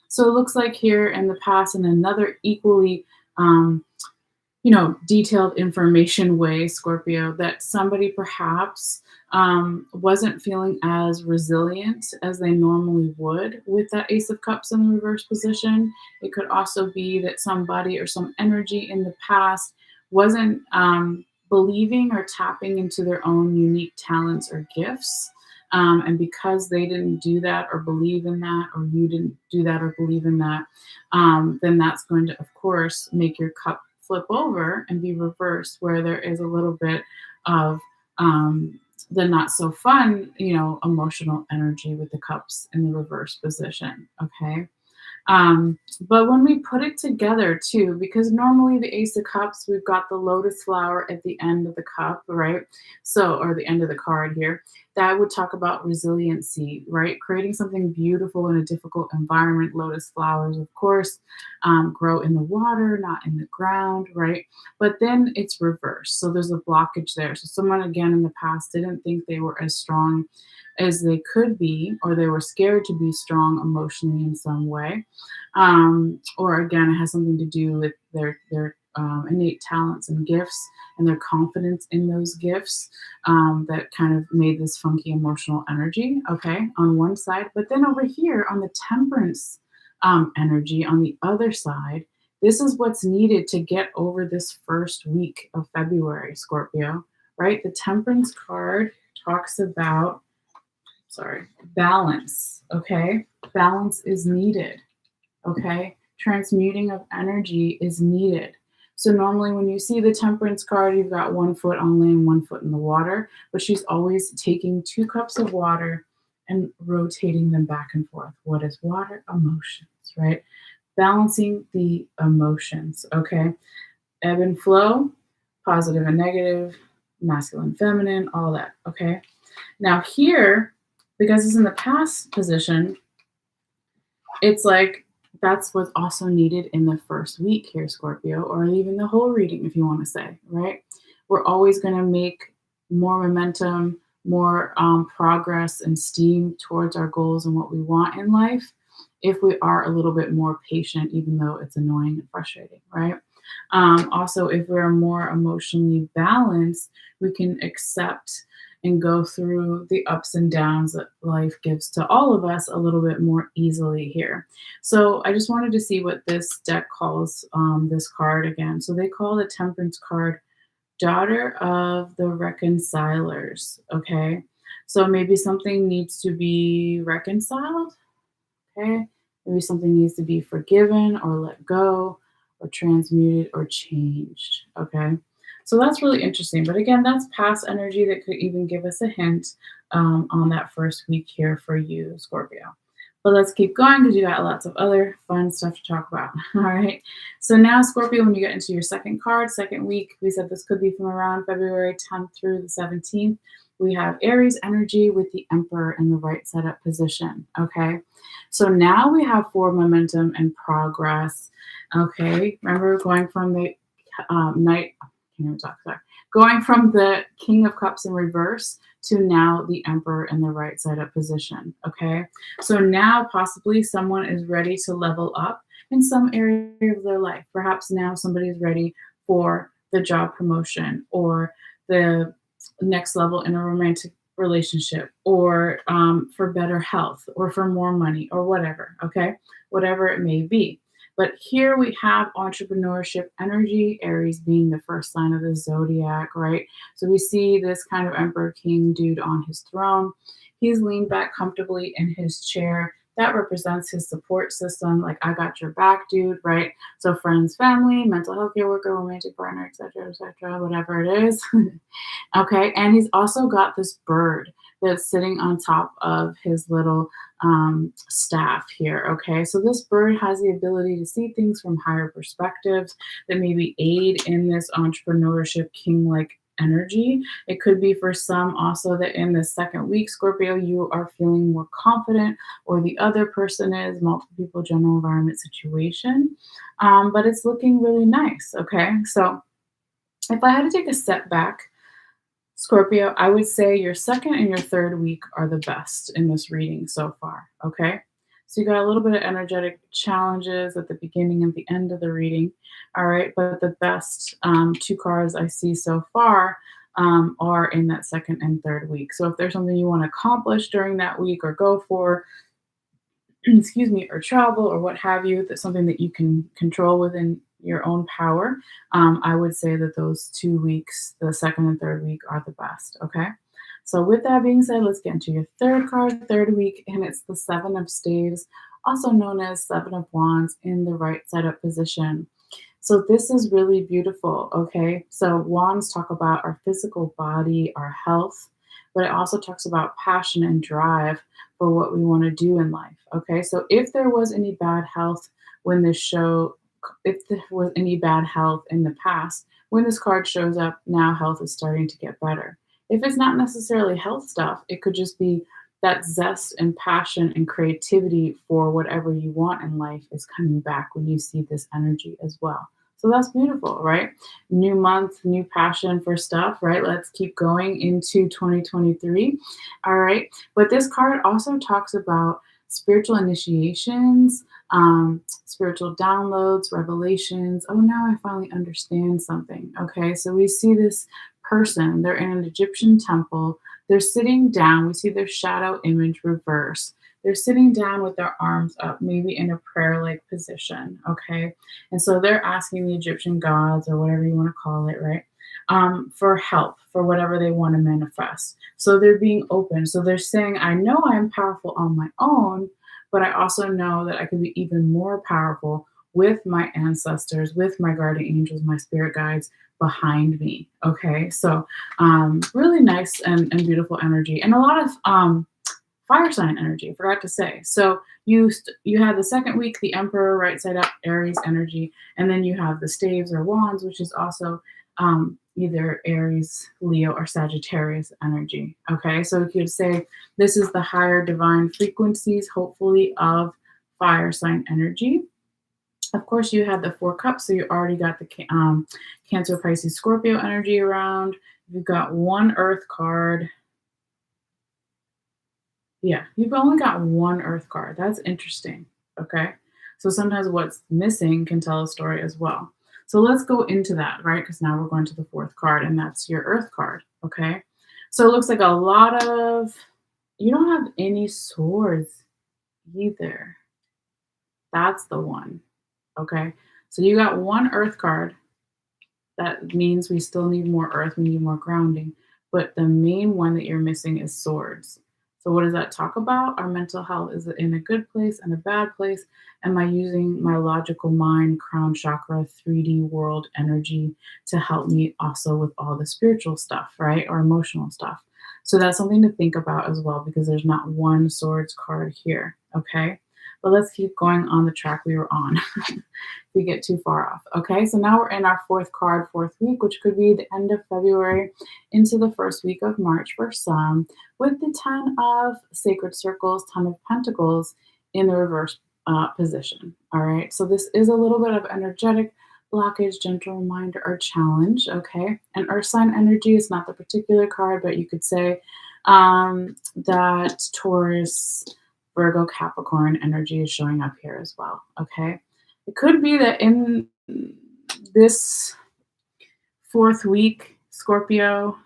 So it looks like here in the past, in another equally detailed information way, Scorpio, that somebody perhaps wasn't feeling as resilient as they normally would with that Ace of Cups in the reverse position. It could also be that somebody or some energy in the past wasn't believing or tapping into their own unique talents or gifts. And because they didn't do that or believe in that, or you didn't do that or believe in that, then that's going to, of course, make your cup flip over and be reversed, where there is a little bit of the not so fun, emotional energy with the cups in the reverse position. Okay. But when we put it together too, because normally the Ace of Cups, we've got the lotus flower at the end of the cup, right? So, or the end of the card here, that would talk about resiliency, right? Creating something beautiful in a difficult environment. Lotus flowers, of course, grow in the water, not in the ground, right? But then it's reversed. So there's a blockage there. So someone, again, in the past didn't think they were as strong as they could be, or they were scared to be strong emotionally in some way. Or again, it has something to do with their innate talents and gifts and their confidence in those gifts, that kind of made this funky emotional energy, okay, on one side. But then over here on the Temperance energy on the other side, this is what's needed to get over this first week of February, Scorpio, right? The Temperance card talks about, balance, okay? Balance is needed, okay? Transmuting of energy is needed. So normally when you see the Temperance card, you've got one foot on land, one foot in the water, but she's always taking 2 cups of water and rotating them back and forth. What is water? Emotions, right? Balancing the emotions, okay? Ebb and flow, positive and negative, masculine, feminine, all that. Okay. Now, here, because it's in the past position, it's like that's what's also needed in the first week here, Scorpio, or even the whole reading, if you want to say, right? We're always going to make more momentum, more progress and steam towards our goals and what we want in life if we are a little bit more patient, even though it's annoying and frustrating, right? Also, if we're more emotionally balanced, we can accept and go through the ups and downs that life gives to all of us a little bit more easily here. So I just wanted to see what this deck calls this card again. So they call the Temperance card Daughter of the Reconcilers. Okay. So maybe something needs to be reconciled. Okay. Maybe something needs to be forgiven or let go or transmuted or changed. Okay. So that's really interesting. But again, that's past energy that could even give us a hint on that first week here for you, Scorpio. But let's keep going because you got lots of other fun stuff to talk about. All right. So now, Scorpio, when you get into your second card, second week, we said this could be from around February 10th through the 17th. We have Aries energy with the Emperor in the right side up position. Okay. So now we have forward momentum and progress. Okay. Remember going from the knight, I can't even talk, sorry. Going from the King of Cups in reverse to now the Emperor in the right side up position. Okay. So now possibly someone is ready to level up in some area of their life. Perhaps now somebody is ready for the job promotion or the next level in a romantic relationship or for better health or for more money or whatever, okay? Whatever it may be. But here we have entrepreneurship energy, Aries being the first sign of the zodiac, right? So we see this kind of Emperor King dude on his throne. He's leaned back comfortably in his chair. That represents his support system, like I got your back, dude, right? So friends, family, mental health care worker, romantic partner, etc., whatever it is. Okay, and he's also got this bird that's sitting on top of his little staff here. Okay, so this bird has the ability to see things from higher perspectives that maybe aid in this entrepreneurship king like energy. It could be for some also that in the second week, Scorpio, you are feeling more confident, or the other person is multiple people, general environment situation. But it's looking really nice. Okay, so if I had to take a step back, Scorpio, I would say your second and your third week are the best in this reading so far. Okay. So you got a little bit of energetic challenges at the beginning and the end of the reading. All right. But the best two cards I see so far are in that second and third week. So if there's something you want to accomplish during that week or go for, excuse me, or travel or what have you, that's something that you can control within your own power, I would say that those 2 weeks, the second and third week, are the best. Okay. So, with that being said, let's get into your third card, third week, and it's the Seven of Staves, also known as Seven of Wands, in the right side up position. So, this is really beautiful. Okay. So, wands talk about our physical body, our health, but it also talks about passion and drive for what we want to do in life. Okay. So, if there was any bad health when this show, if there was any bad health in the past, when this card shows up, now health is starting to get better. If it's not necessarily health stuff, it could just be that zest and passion and creativity for whatever you want in life is coming back when you see this energy as well. So that's beautiful, right? New month, new passion for stuff, right? Let's keep going into 2023. All right. But this card also talks about spiritual initiations, spiritual downloads, revelations. Oh, now I finally understand something. Okay. So we see this person, they're in an Egyptian temple. They're sitting down. We see their shadow image reverse. They're sitting down with their arms up, maybe in a prayer like position. Okay. And so they're asking the Egyptian gods or whatever you want to call it, right? For help for whatever they want to manifest. So they're being open. So they're saying, I know I'm powerful on my own, but I also know that I can be even more powerful with my ancestors, with my guardian angels, my spirit guides behind me. Okay. So really nice and beautiful energy, and a lot of fire sign energy. I forgot to say. So you have the second week, the Emperor, right side up, Aries energy, and then you have the staves or wands, which is also either Aries, Leo, or Sagittarius energy. Okay, so if you'd say this is the higher divine frequencies, hopefully, of fire sign energy. Of course, you had the Four Cups, so you already got the Cancer, Pisces, Scorpio energy around. You've got one Earth card. Yeah, you've only got one Earth card. That's interesting. Okay. So sometimes what's missing can tell a story as well. So let's go into that, right? Because now we're going to the fourth card, and that's your Earth card. Okay. So it looks like a lot of, you don't have any swords either. That's the one. Okay. So you got one Earth card. That means we still need more earth, we need more grounding. But the main one that you're missing is swords. So, what does that talk about? Our mental health. Is it in a good place and a bad place? Am I using my logical mind, crown chakra, 3D world energy to help me also with all the spiritual stuff, right? Or emotional stuff. So, that's something to think about as well because there's not one swords card here. Okay. But let's keep going on the track we were on. We get too far off. Okay, so now we're in our fourth card, fourth week, which could be the end of February into the first week of March for some, with the 10 of sacred circles, 10 of pentacles in the reverse position. All right, so this is a little bit of energetic blockage, gentle reminder, or challenge. Okay, and earth sign energy is not the particular card, but you could say that Taurus, Virgo, Capricorn energy is showing up here as well. Okay. It could be that in this fourth week, Scorpio,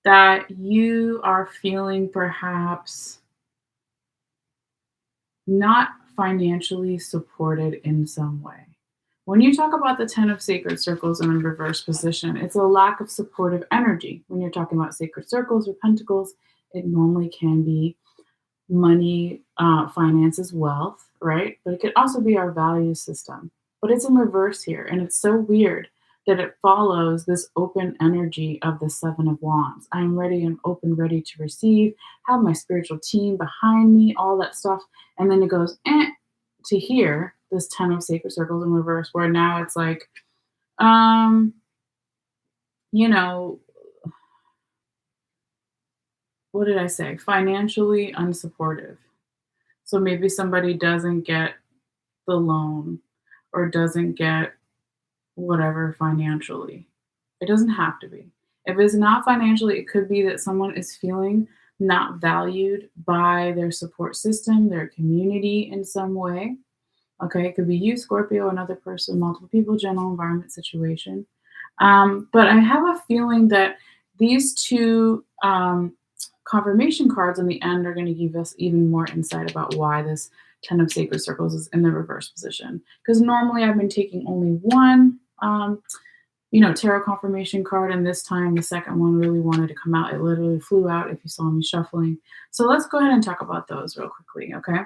that you are feeling perhaps not financially supported in some way. When you talk about the 10 of sacred circles in a reverse position, it's a lack of supportive energy. When you're talking about sacred circles or pentacles, it normally can be money, finances, wealth, right? But it could also be our value system. But it's in reverse here. And it's so weird that it follows this open energy of the Seven of Wands. I am ready and open, ready to receive, have my spiritual team behind me, all that stuff. And then it goes to here, this 10 of sacred circles in reverse, where now it's like, um, you know, what did I say? Financially unsupportive. So maybe somebody doesn't get the loan or doesn't get whatever financially. It doesn't have to be. If it's not financially, it could be that someone is feeling not valued by their support system, their community in some way. Okay, it could be you, Scorpio, another person, multiple people, general environment situation. But I have a feeling that these two confirmation cards in the end are going to give us even more insight about why this 10 of sacred circles is in the reverse position. Because normally I've been taking only one, tarot confirmation card, and this time the second one really wanted to come out. It literally flew out if you saw me shuffling. So let's go ahead and talk about those real quickly, okay?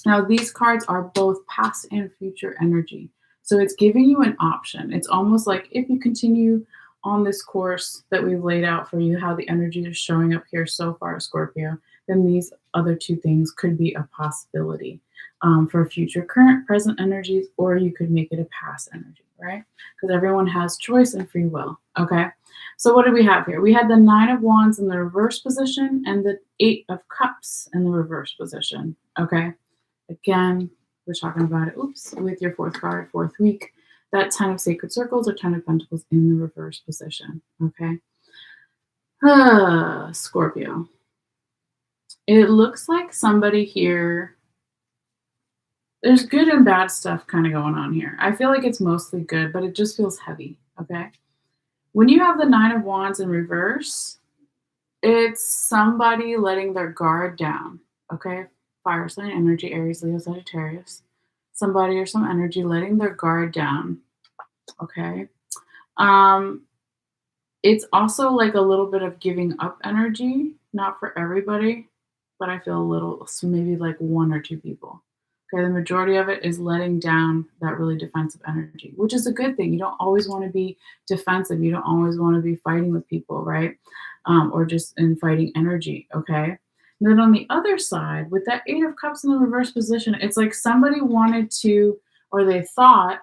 Now, these cards are both past and future energy. So it's giving you an option. It's almost like if you continue on this course that we've laid out for you, how the energy is showing up here so far, Scorpio, then these other two things could be a possibility for future, current, present energies, or you could make it a past energy, right? Because everyone has choice and free will, okay? So what do we have here? We had the 9 of Wands in the reverse position and the 8 of Cups in the reverse position, okay? Again, we're talking about it, with your fourth card, fourth week, that 10 of sacred circles or 10 of pentacles in the reverse position, okay? Scorpio. It looks like somebody here, there's good and bad stuff kind of going on here. I feel like it's mostly good, but it just feels heavy, okay? When you have the 9 of Wands in reverse, it's somebody letting their guard down, okay? Fire sign energy, Aries, Leo, Sagittarius. Somebody or some energy letting their guard down, okay? It's also like a little bit of giving up energy, not for everybody, but I feel a little, so maybe like one or two people. Okay, the majority of it is letting down that really defensive energy, which is a good thing. You don't always want to be defensive. You don't always want to be fighting with people, right? Or just in fighting energy, okay? And then on the other side, with that 8 of Cups in the reverse position, it's like somebody wanted to, or they thought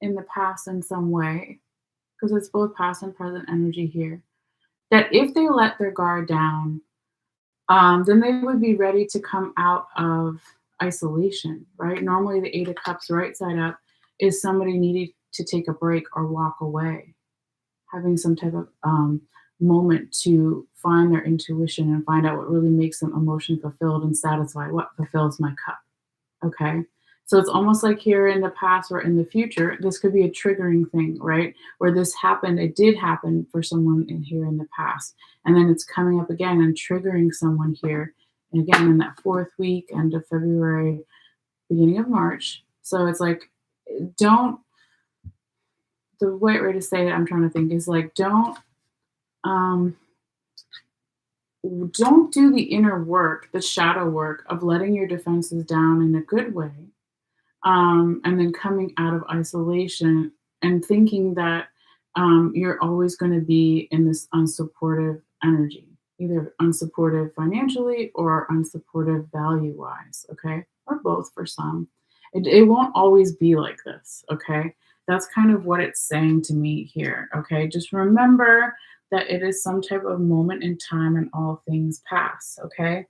in the past in some way, because it's both past and present energy here, that if they let their guard down, then they would be ready to come out of isolation, right? Normally, the Eight of Cups right side up is somebody needing to take a break or walk away, having some type of moment to find their intuition and find out what really makes them emotionally fulfilled and satisfied, what fulfills my cup. Okay. So it's almost like here in the past or in the future, this could be a triggering thing, right? Where this happened, it did happen for someone in here in the past. And then it's coming up again and triggering someone here. And again, in that fourth week, end of February, beginning of March. So it's like, don't, the right way to say it, I'm trying to think is like, um, don't do the inner work, the shadow work of letting your defenses down in a good way, and then coming out of isolation and thinking that you're always going to be in this unsupportive energy, either unsupportive financially or unsupportive value wise, okay? Or both for some. It won't always be like this, okay? That's kind of what it's saying to me here, okay? Just remember that it is some type of moment in time and all things pass, okay?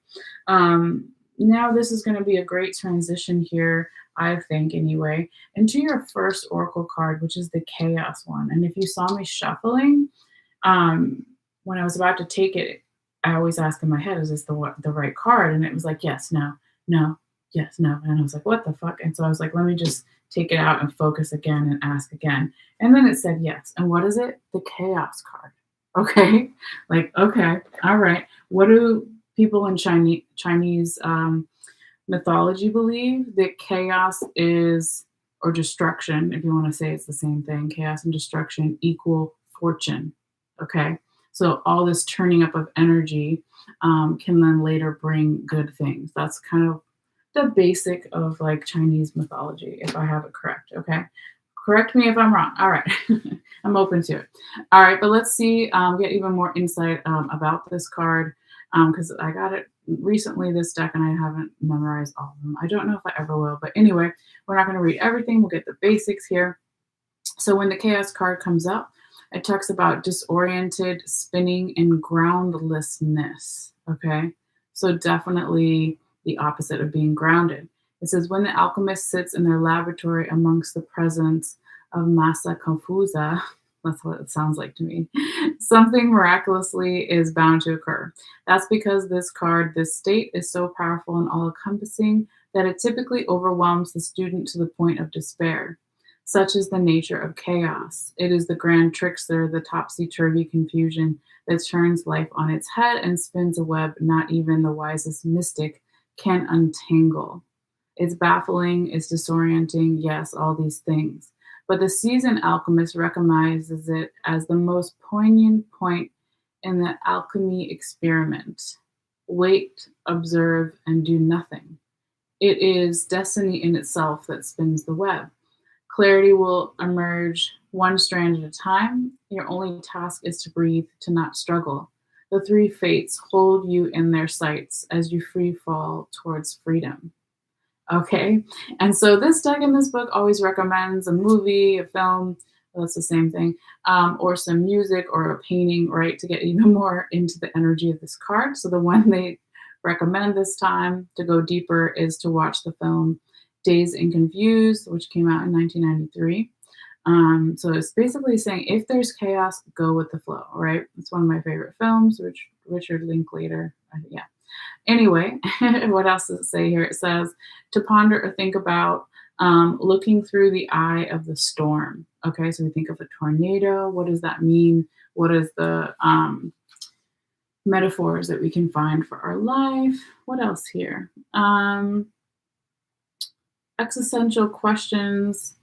Now, this is going to be a great transition here, I think, anyway, into your first oracle card, which is the chaos one. And if you saw me shuffling, um, when I was about to take it, I always ask in my head, is this the right card? And it was like, yes, no, no, yes, no. And I was like, what the fuck? And so I was like, let me just take it out and focus again and ask again. And then it said yes. And what is it? The chaos card. Okay. Like, okay. All right. What do people in Chinese mythology believe? That chaos is, or destruction, if you want to say it's the same thing, chaos and destruction equal fortune. Okay. So all this turning up of energy can then later bring good things. That's kind of the basic of like Chinese mythology, if I have it correct. Okay. Correct me if I'm wrong. All right. I'm open to it. All right. But let's see, get even more insight about this card, because I got it recently, this deck, and I haven't memorized all of them. I don't know if I ever will. But anyway, we're not going to read everything. We'll get the basics here. So when the chaos card comes up, it talks about disoriented, spinning, and groundlessness. Okay. So definitely the opposite of being grounded. It says, when the alchemist sits in their laboratory amongst the presence of massa confusa, that's what it sounds like to me, something miraculously is bound to occur. That's because this card, this state, is so powerful and all encompassing that it typically overwhelms the student to the point of despair. Such is the nature of chaos. It is the grand trickster, the topsy-turvy confusion that turns life on its head and spins a web not even the wisest mystic can untangle. It's baffling, it's disorienting, yes, all these things. But the seasoned alchemist recognizes it as the most poignant point in the alchemy experiment. Wait, observe, and do nothing. It is destiny in itself that spins the web. Clarity will emerge one strand at a time. Your only task is to breathe, to not struggle. The three fates hold you in their sights as you free fall towards freedom. Okay. And so this deck in this book always recommends a movie, a film, well, that's the same thing, or some music or a painting, right, to get even more into the energy of this card. So the one they recommend this time to go deeper is to watch the film Dazed and Confused, which came out in 1993. So it's basically saying if there's chaos, go with the flow, right? It's one of my favorite films, which Richard Linklater, yeah. Anyway, what else does it say here? It says to ponder or think about looking through the eye of the storm. Okay, so we think of a tornado. What does that mean? What is the metaphors that we can find for our life? What else here? Existential questions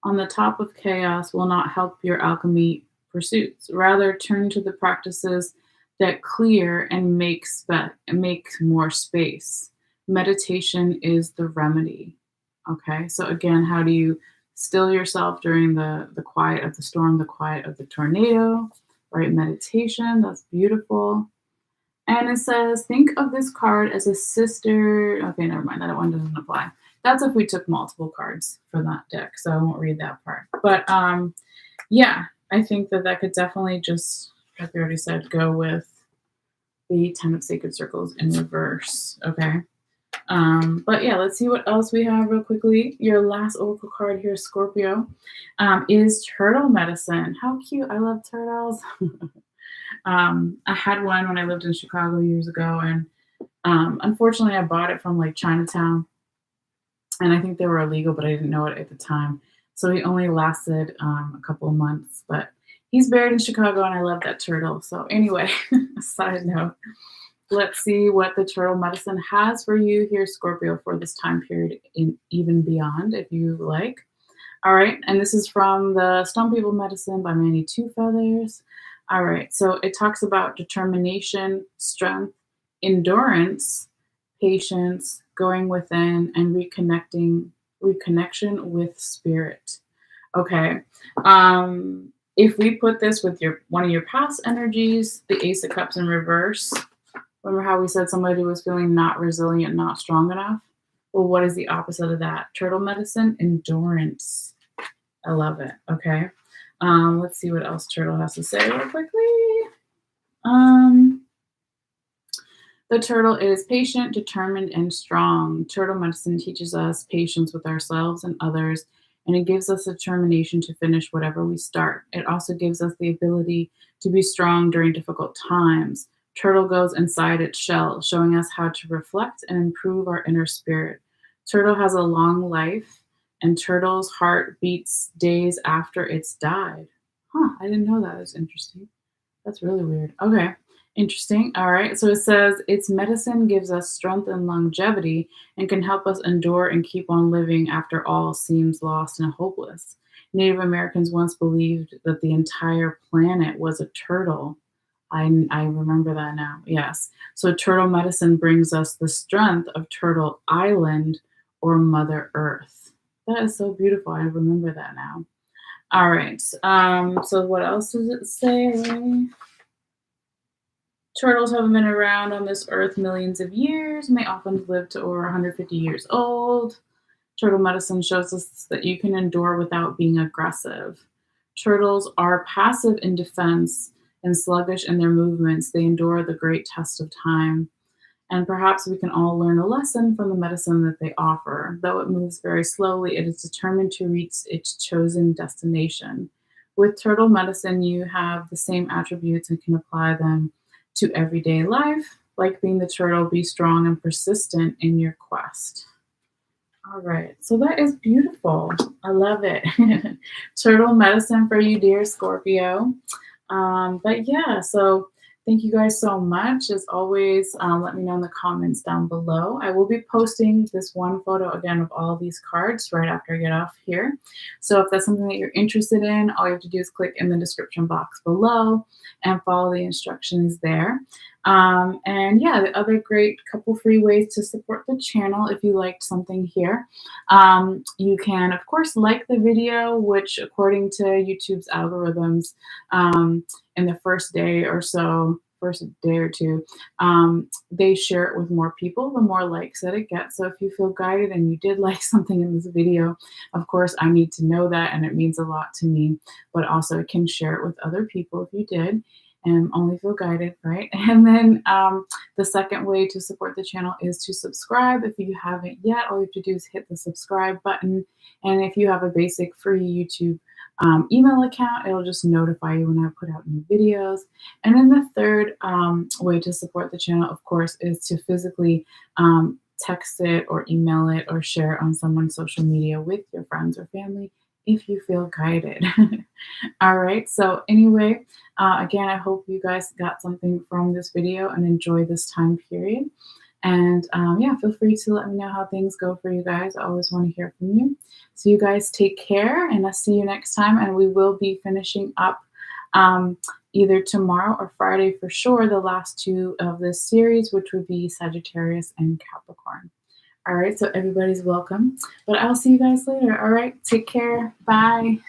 on the top of chaos will not help your alchemy pursuits. Rather, turn to the practices that clear and make more space. Meditation is the remedy. Okay, so again, how do you still yourself during the quiet of the storm, the quiet of the tornado, right? Meditation, that's beautiful. And it says, think of this card as a sister. Okay, never mind. That one doesn't apply. That's if we took multiple cards for that deck, so I won't read that part. But yeah, I think that that could definitely just, like we already said, go with the 10 of sacred circles in reverse. Okay. But yeah, let's see what else we have real quickly. Your last oracle card here, Scorpio, is turtle medicine. How cute. I love turtles. I had one when I lived in Chicago years ago, and unfortunately, I bought it from like Chinatown, and I think they were illegal, but I didn't know it at the time. So he only lasted a couple of months, but he's buried in Chicago, and I love that turtle. So anyway, side note. Let's see what the turtle medicine has for you here, Scorpio, for this time period and even beyond, if you like. All right, and this is from the Stone People Medicine by Manny Two Feathers. All right, so it talks about determination, strength, endurance, patience, going within, and reconnection with spirit. Okay. If we put this with your one of your past energies, the Ace of Cups in reverse. Remember how we said somebody was feeling not resilient, not strong enough? Well, what is the opposite of that? Turtle medicine, endurance. I love it. Okay. Let's see what else Turtle has to say real quickly. Um, the turtle is patient, determined, and strong. Turtle medicine teaches us patience with ourselves and others, and it gives us determination to finish whatever we start. It also gives us the ability to be strong during difficult times. Turtle goes inside its shell, showing us how to reflect and improve our inner spirit. Turtle has a long life, and turtle's heart beats days after it's died. Huh, I didn't know that. That's interesting. That's really weird. Okay. Interesting. All right. So it says its medicine gives us strength and longevity and can help us endure and keep on living after all seems lost and hopeless. Native Americans once believed that the entire planet was a turtle. I remember that now. Yes. So turtle medicine brings us the strength of Turtle Island or Mother Earth. That is so beautiful. I remember that now. All right. So what else does it say? Turtles haven't been around on this earth millions of years, and they often live to over 150 years old. Turtle medicine shows us that you can endure without being aggressive. Turtles are passive in defense and sluggish in their movements. They endure the great test of time. And perhaps we can all learn a lesson from the medicine that they offer. Though it moves very slowly, it is determined to reach its chosen destination. With turtle medicine, you have the same attributes and can apply them to everyday life. Like being the turtle, be strong and persistent in your quest. All right, so that is beautiful. I love it. Turtle medicine for you, dear Scorpio. But yeah, so thank you guys so much. As always, let me know in the comments down below. I will be posting this one photo again of all of these cards right after I get off here. So if that's something that you're interested in, all you have to do is click in the description box below and follow the instructions there. And yeah, the other great couple free ways to support the channel if you liked something here. You can, of course, like the video, which according to YouTube's algorithms, in the first day or so, first day or two, they share it with more people, the more likes that it gets. So if you feel guided and you did like something in this video, of course, I need to know that, and it means a lot to me, but also can share it with other people if you did. And only feel guided, right? And then the second way to support the channel is to subscribe. If you haven't yet, all you have to do is hit the subscribe button. And if you have a basic free YouTube email account, it'll just notify you when I put out new videos. And then the third way to support the channel, of course, is to physically text it or email it or share it on someone's social media with your friends or family if you feel guided. All right. So anyway, again, I hope you guys got something from this video and enjoy this time period. And yeah, feel free to let me know how things go for you guys. I always want to hear from you. So you guys take care, and I'll see you next time. And we will be finishing up either tomorrow or Friday for sure, the last two of this series, which would be Sagittarius and Capricorn. All right, so everybody's welcome. But I'll see you guys later. All right, take care. Bye.